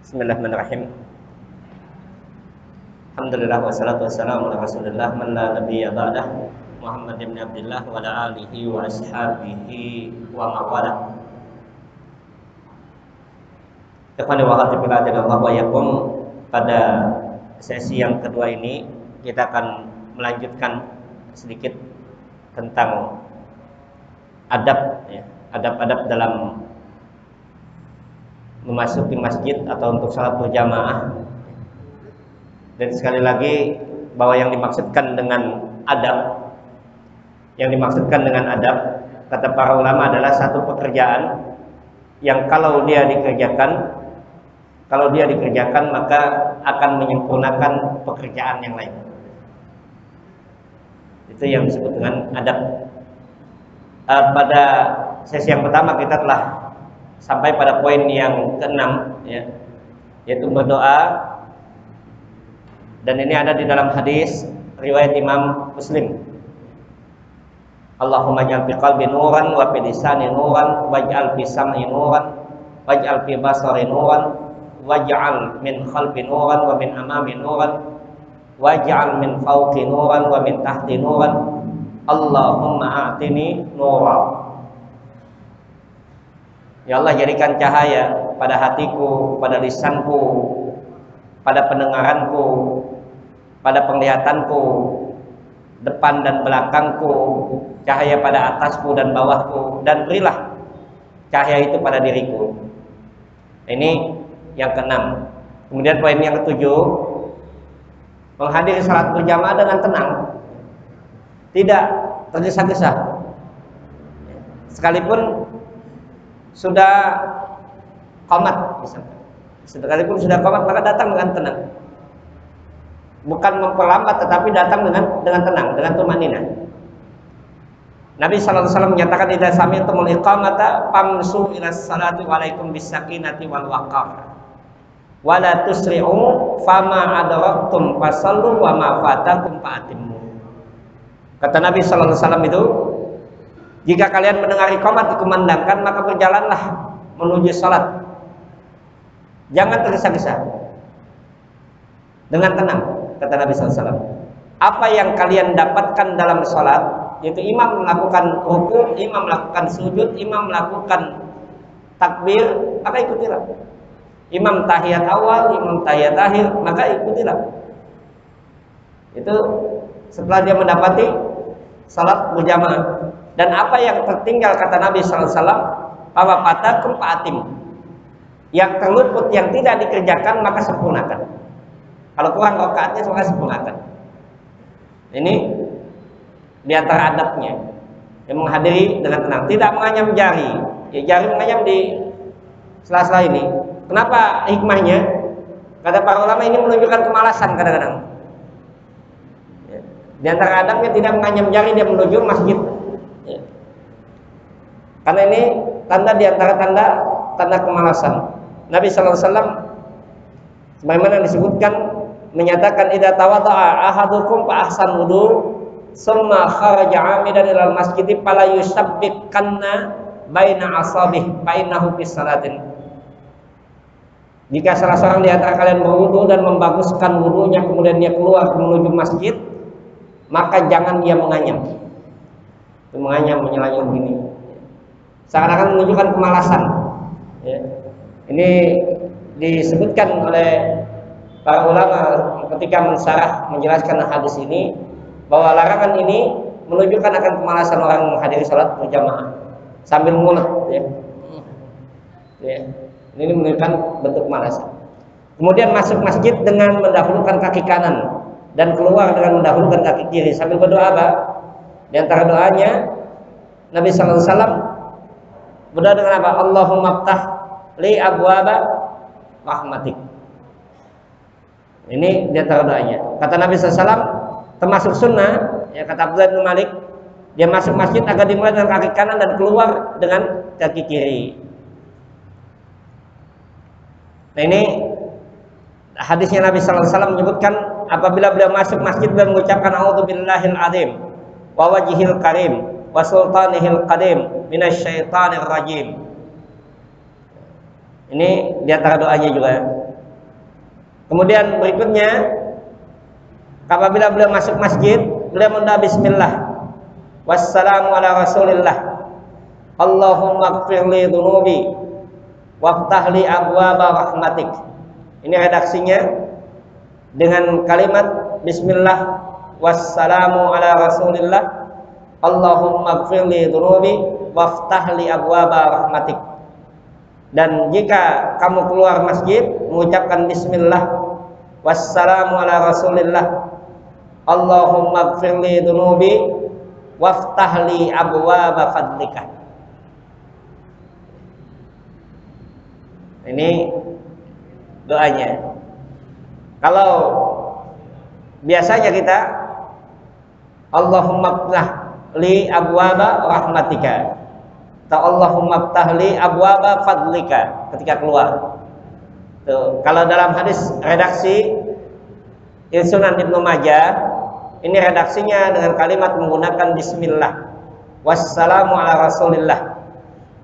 Bismillahirrahmanirrahim. Alhamdulillah wassalatu wassalamu ala Rasulillah man la nabiyya ba'dah Muhammad ibn Abdullah wa ala alihi wa ashabihi wa mawala. Ikhwani wa akhwati fillah, Allah wa yakum. Pada sesi yang kedua ini kita akan melanjutkan sedikit tentang adab ya, adab-adab dalam memasuki masjid atau untuk salat berjamaah. Dan sekali lagi bahwa yang dimaksudkan dengan adab, kata para ulama adalah satu pekerjaan yang kalau dia dikerjakan maka akan menyempurnakan pekerjaan yang lain. Itu yang disebut dengan adab. Pada sesi yang pertama kita telah sampai pada poin yang ke-6 ya, yaitu berdoa. Dan ini ada di dalam hadis riwayat Imam Muslim. Allahumma ja'al fi qalbi nuran wa fi lisani nuran waj'al fi sam'i nuran waj'al fi basari nuran waj'al min khalfi nuran wa min amami nuran waj'al min fawqi nuran wa min tahti nuran. Allahumma a'tini nuran. Ya Allah, jadikan cahaya pada hatiku, pada lisanku, pada pendengaranku, pada penglihatanku, depan dan belakangku, cahaya pada atasku dan bawahku, dan berilah cahaya itu pada diriku. Ini yang ke-6. Kemudian poin yang ke-7, menghadiri salat berjamaah dengan tenang, tidak tergesa-gesa, sekalipun sudah qomat misalkan, Sekalipun sudah qomat maka datang dengan tenang. Bukan memperlambat tetapi datang dengan tenang, dengan tumanina. Nabi sallallahu alaihi wasallam menyatakan idza sami'tumul iqamata famsu ila salati wa alaikum bisakinati wal waqar. Wa la tusri'u fama adraktum fasallu wa ma fatakum fa'atimmu. Kata Nabi sallallahu alaihi wasallam itu, jika kalian mendengar iqamat dikumandangkan maka berjalanlah menuju salat. Jangan tergesa-gesa. Dengan tenang, kata Nabi sallallahu alaihi wasallam. Apa yang kalian dapatkan dalam salat, yaitu imam melakukan ruku, imam melakukan sujud, imam melakukan takbir, maka ikutilah. Imam tahiyat awal, imam tahiyat akhir, maka ikutilah. Itu setelah dia mendapati salat berjamaah. Dan apa yang tertinggal kata Nabi sallallahu alaihi wasallam, apa fatakum fa'atim. Yang terluput yang tidak dikerjakan maka sempurnakan. Kalau kurang rakaatnya maka sempurnakan. Ini di antara adabnya, yang menghadiri dengan tenang, tidak menganyam jari. Ya, jari menganyam di sela-sela ini. Kenapa hikmahnya? Kata para ulama ini menunjukkan kemalasan kadang-kadang. Ya. Di antara adabnya tidak menganyam jari dia menuju masjid. Ya. Karena ini tanda di antara tanda kemalasan. Nabi sallallahu alaihi wasallam sebagaimana disebutkan menyatakan idza tawadda'a ahadukum fa ahsan wudu summa kharaja 'amidan ilal masjid fala yusabbiqanna baina asabih fa innahu fi salatin. Jika salah seorang di antara kalian berwudu dan membaguskan wudunya kemudian dia keluar menuju masjid, maka jangan dia menganyam. Menganyam menyela-nyela begini. Seakan-akan menunjukkan kemalasan. Ya. Ini disebutkan oleh para ulama ketika mensyarah menjelaskan hadis ini bahwa larangan ini menunjukkan akan kemalasan orang menghadiri sholat berjamaah sambil mulut, ya. Ya. Ini menunjukkan bentuk kemalasan. Kemudian masuk masjid dengan mendahulukan kaki kanan dan keluar dengan mendahulukan kaki kiri sambil berdoa apa? Di antara doanya Nabi sallallahu alaihi wasallam berdoa dengan apa? Allahumma ftah li abwaba rahmatik. Ini di antara doanya. Kata Nabi SAW termasuk sunnah, ya, kata Abdullah bin Malik, dia masuk masjid agar dimulai dengan kaki kanan dan keluar dengan kaki kiri. Nah ini hadisnya Nabi SAW menyebutkan apabila beliau masuk masjid beliau mengucapkan a'udzubillahil azim wa wajhil karim wa sultanihil qadim minasyaitonir rajim. Ini di antara doanya juga. Kemudian berikutnya apabila beliau masuk masjid beliau mendoa bismillah wassalamu ala rasulillah Allahumma ighfirli dhunubi waftah li abwaba rahmatik. Ini redaksinya dengan kalimat bismillah wassalamu ala rasulillah Allahumma ighfirli dhunubi waftah li abwaba rahmatik. Dan jika kamu keluar masjid mengucapkan bismillah wassalamu ala rasulillah Allahumma ighfirli dhunubi waftah li abwaba fadlika. Ini doanya. Kalau biasanya kita Allahumma iftah li abwaba rahmatika atau Allahumma iftah li abwaba fadlika ketika keluar. Tuh, kalau dalam hadis redaksi Sunan Ibnu Majah ini redaksinya dengan kalimat menggunakan bismillah wassalamu ala rasulillah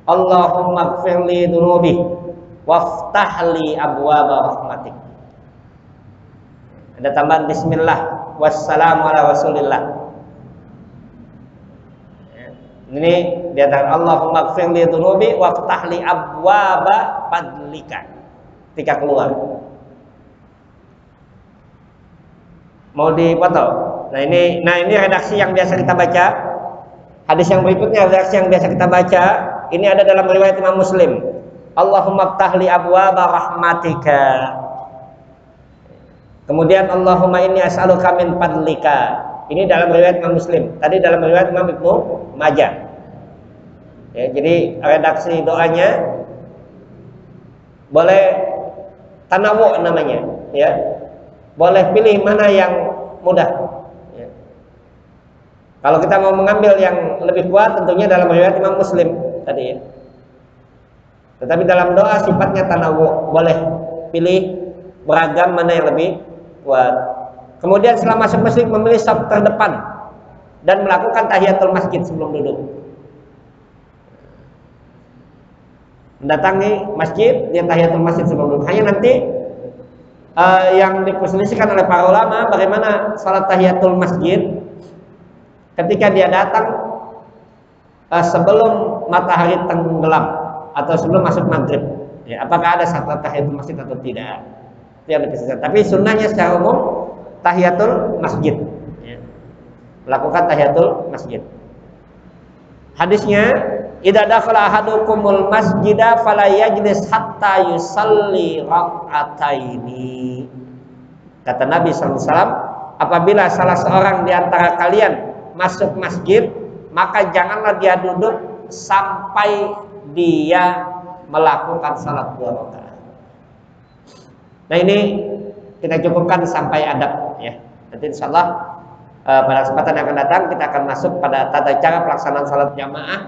Allahumma ighfirli dhunubi waftah li abwaba rahmatik. Ada tambahan bismillah wassalamu ala rasulillah. Ini di antara Allahumma ighfirli dhunubi waftah li abwaba fadlika ketika keluar. Mau dipoto. Nah ini redaksi yang biasa kita baca. Hadis yang berikutnya redaksi yang biasa kita baca. Ini ada dalam riwayat Imam Muslim. Allahumma iftah li abwaba rahmatika. Kemudian Allahumma inni as'aluka min fadlika. Ini dalam riwayat Imam Muslim. Tadi dalam riwayat Imam Ibnu Majah. Ya, jadi redaksi doanya boleh Tanawu namanya, ya. Boleh pilih mana yang mudah. Ya. Kalau kita mau mengambil yang lebih kuat, tentunya dalam riwayat Imam Muslim tadi ya. Tetapi dalam doa sifatnya tanawu, boleh pilih beragam mana yang lebih kuat. Kemudian setelah masuk masjid memilih saf terdepan dan melakukan tahiyatul masjid sebelum duduk. Mendatangi masjid, dia tahiyatul masjid sebelum duduk. Hanya nanti yang diperselisihkan oleh para ulama bagaimana salat tahiyatul masjid ketika dia datang sebelum matahari tenggelam atau sebelum masuk maghrib. Ya, apakah ada salat tahiyatul masjid atau tidak? Itu yang diperselisihkan. Tapi sunnahnya secara umum tahiyatul masjid. Ya. Melakukan tahiyatul masjid. Hadisnya, idza dakhala ahadukumul masjida fala yajlis hatta yusalli rak'ataini. Kata Nabi SAW, apabila salah seorang di antara kalian masuk masjid, maka janganlah dia duduk sampai dia melakukan salat 2 rakaat. Nah, ini kita cukupkan sampai adab ya. Nanti insyaallah pada kesempatan yang akan datang kita akan masuk pada tata cara pelaksanaan salat jamaah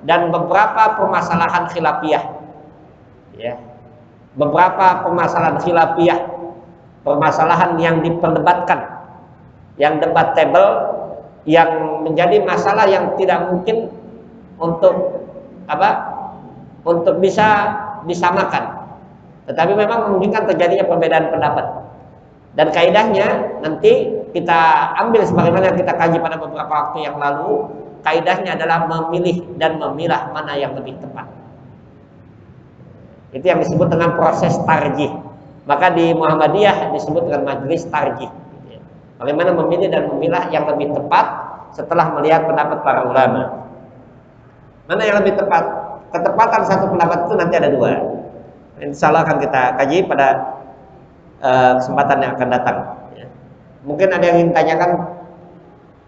dan beberapa permasalahan khilafiyah ya. Beberapa permasalahan khilafiyah, permasalahan yang diperdebatkan, yang debatable, yang menjadi masalah yang tidak mungkin untuk untuk bisa disamakan, tetapi memang memungkinkan terjadinya perbedaan pendapat. Dan kaidahnya nanti kita ambil sebagaimana yang kita kaji pada beberapa waktu yang lalu. Kaidahnya adalah memilih dan memilah mana yang lebih tepat. Itu yang disebut dengan proses tarjih. Maka di Muhammadiyah disebut dengan majelis tarjih. Bagaimana memilih dan memilah yang lebih tepat setelah melihat pendapat para ulama. Mana yang lebih tepat? Ketepatan satu pendapat itu nanti ada 2. Insya Allah akan kita kaji pada kesempatan yang akan datang. Ya. Mungkin ada yang ingin tanyakan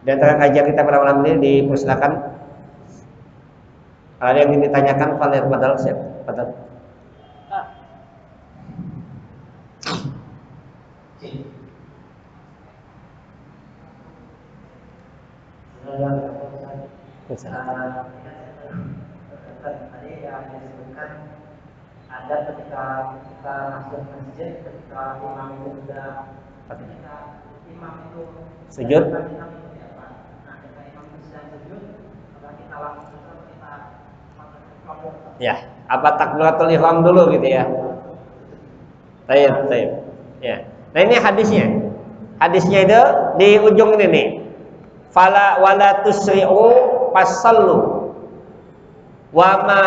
di antara kajian kita pada malam ini, dipersilakan. Ada yang ingin ditanyakan, padahal siap. Padahal. Tadi yang disebutkan ada ketika kita masuk masjid, ketika imam itu sudah sujud. Nah, ketika imam itu sedang sujud, maka kita langsung kita Ya, apa takbiratul ihram dulu gitu ya. Baik. Ya. Nah, ini hadisnya. Hadisnya itu di ujung ini nih. Fala wala tusri'u fasallu wa ma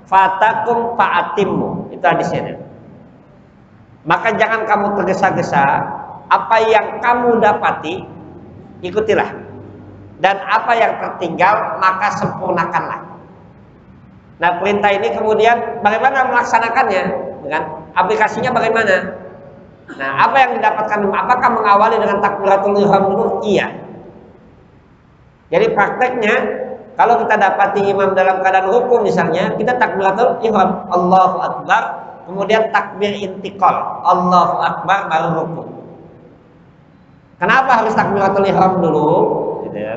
fatakum fa'atimmu. Itu hadisnya nih. Maka jangan kamu tergesa-gesa, apa yang kamu dapati ikutilah, dan apa yang tertinggal maka sempurnakanlah. Nah, perintah ini kemudian bagaimana melaksanakannya, dengan aplikasinya bagaimana? Nah, apa yang didapatkan? Apakah mengawali dengan takbiratul ihram dulu? Iya. Jadi prakteknya kalau kita dapati imam dalam keadaan ruku misalnya, kita takbiratul ihram, Allahu Akbar, kemudian takbir intiqal, Allahu Akbar, baru ruku. Kenapa harus takbiratul ihram dulu? Gitu ya.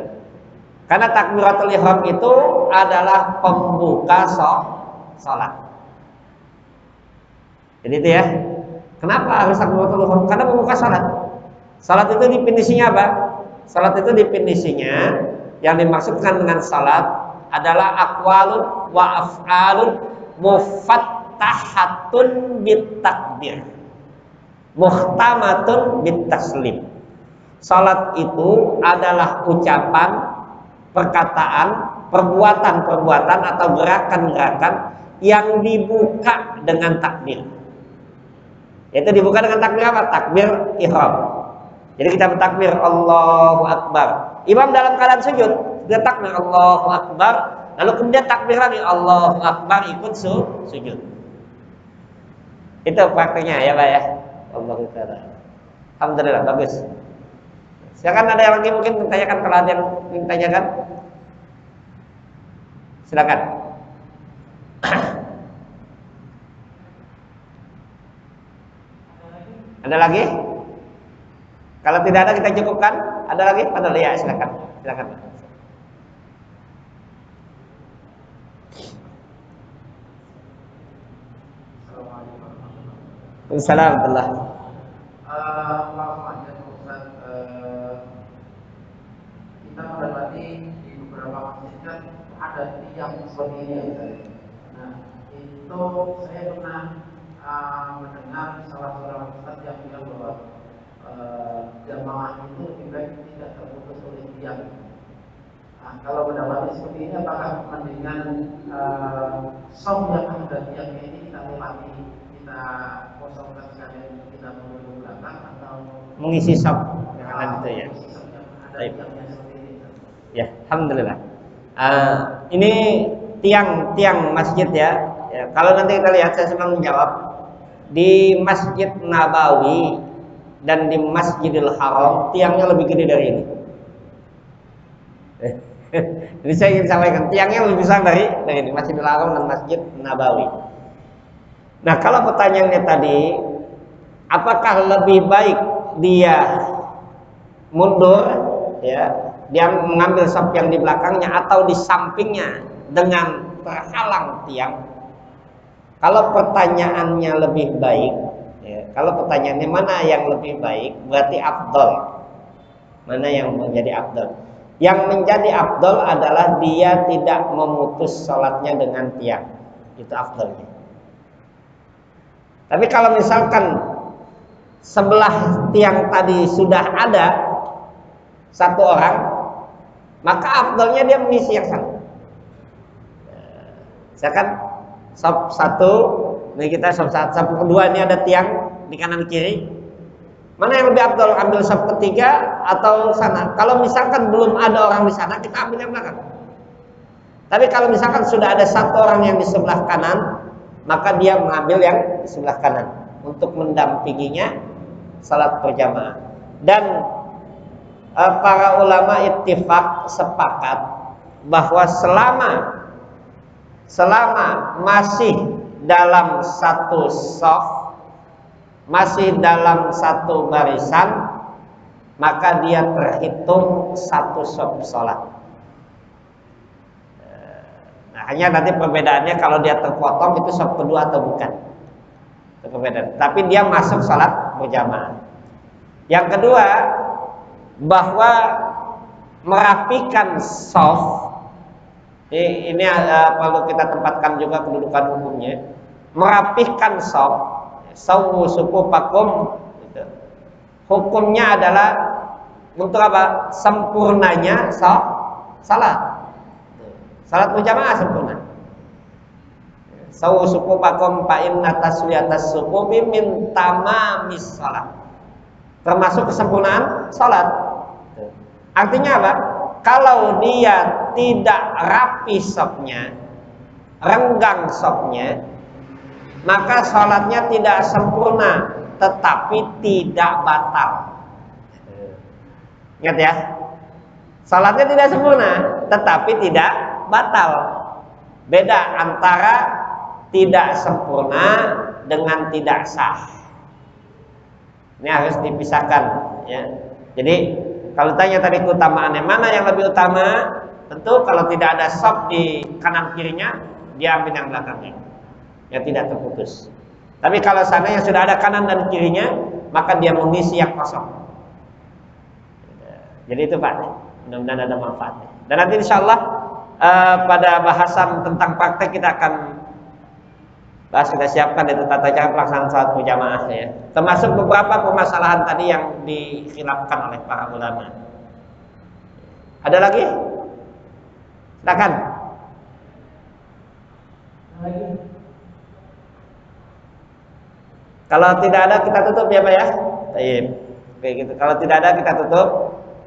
Karena takbiratul ihram itu adalah pembuka sholat. Jadi itu ya. Kenapa harus takbiratul ihram? Karena membuka sholat. Sholat itu definisinya apa? Sholat itu definisinya yang dimaksudkan dengan sholat adalah aqwalun wa af'alun mufattahatun bitakbir, muhtamatun bitaslim. Salat itu adalah ucapan, perkataan, perbuatan-perbuatan atau gerakan-gerakan yang dibuka dengan takbir. Itu dibuka dengan takbir apa? Takbir ihram. Jadi kita bertakbir Allahu Akbar. Imam dalam keadaan sujud, dia takbir Allahu Akbar, lalu kemudian takbir lagi Allahu Akbar, ikut sujud. Itu prakteknya ya Pak ya. Allahu Akbar. Alhamdulillah, bagus. Silakan, ada yang lagi mungkin menanyakan, kalau ada yang ingin tanyakan, silakan. Ada lagi? Kalau tidak ada kita cukupkan. Ada lagi? Ada ya, silakan. Silakan. Assalamualaikum. Kita mendapati di beberapa masjid kan ada tiang seperti ini ya. Nah, itu saya pernah mendengar salah seorang ustaz yang bilang bahwa jamaah itu lebih baik tidak terputus oleh tiang. Nah, kalau mendapati seperti ini, apakah mendingan som yang ada tiangnya ini kita lewati, kita kosongkan sekalian, kita menuju belakang, atau mengisi sop yang ada itu ya. Baik. Ya, alhamdulillah. Ini tiang-tiang masjid ya. Kalau nanti kita lihat, saya senang menjawab di Masjid Nabawi dan di Masjidil Haram tiangnya lebih gede dari ini. Jadi saya ingin sampaikan tiangnya lebih besar dari ini, Masjidil Haram dan Masjid Nabawi. Nah, kalau pertanyaannya tadi, apakah lebih baik dia mundur, ya, dia mengambil saf yang di belakangnya atau di sampingnya dengan terhalang tiang? Kalau pertanyaannya lebih baik, ya, kalau pertanyaannya mana yang lebih baik, berarti afdol. Mana yang menjadi afdol? Yang menjadi afdol adalah dia tidak memutus sholatnya dengan tiang. Itu afdolnya. Tapi kalau misalkan sebelah tiang tadi sudah ada satu orang, maka afdolnya dia mengisi yang sana. Misalkan saf satu, ini kita saf kedua, ini ada tiang di kanan kiri. Mana yang lebih afdol, ambil saf ketiga atau sana? Kalau misalkan belum ada orang di sana, kita ambil yang belakang. Tapi kalau misalkan sudah ada satu orang yang di sebelah kanan, maka dia mengambil yang di sebelah kanan untuk mendampinginya salat berjamaah. Dan para ulama ittifaq sepakat bahwa selama masih dalam satu shaf, masih dalam satu barisan, maka dia terhitung satu shaf salat. Nah, hanya nanti perbedaannya kalau dia terpotong itu shaf kedua atau bukan. Itu perbedaan. Tapi dia masuk salat berjamaah. Yang kedua, bahwa merapikan shaf, ini perlu kita tempatkan juga kedudukan hukumnya. Merapikan shaf, sawu sufufakum, gitu. Hukumnya adalah untuk apa? Sempurnanya shaf salat. Salat berjamaah sempurna. Sawu sufufakum fa inna taswiyatas sufufi min tamamis salat. Termasuk kesempurnaan salat. Artinya apa? Kalau dia tidak rapi shafnya, renggang shafnya, maka salatnya tidak sempurna, tetapi tidak batal. Ingat ya, salatnya tidak sempurna, tetapi tidak batal. Beda antara tidak sempurna dengan tidak sah. Ini harus dipisahkan, ya. Jadi kalau tanya tadi keutamaannya mana yang lebih utama, tentu kalau tidak ada shaf di kanan kirinya, dia ambil yang belakangnya, yang tidak terputus. Tapi kalau seandainya sudah ada kanan dan kirinya, maka dia mengisi yang kosong. Jadi itu Pak, mudah-mudahan ada manfaatnya. Dan nanti insya Allah pada bahasan tentang praktek kita akan bahas, kita siapkan itu tata cara pelaksanaan salat berjamaah, ya. Termasuk beberapa permasalahan tadi yang dikhilafkan oleh para ulama. Ada lagi? Silakan. Kalau tidak ada kita tutup ya Pak ya. Baik. Oke gitu. Kalau tidak ada kita tutup.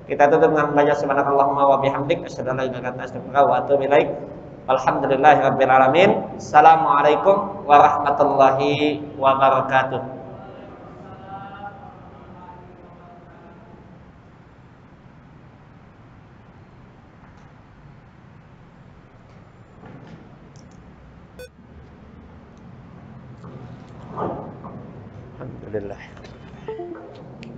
Kita tutup dengan membaca subhanakallahumma wa bihamdik asyhadu an la ilaha illa anta astaghfiruka wa atubu ilaik. Alhamdulillahirabbil alamin. Assalamualaikum warahmatullahi wabarakatuh. Alhamdulillah. ya.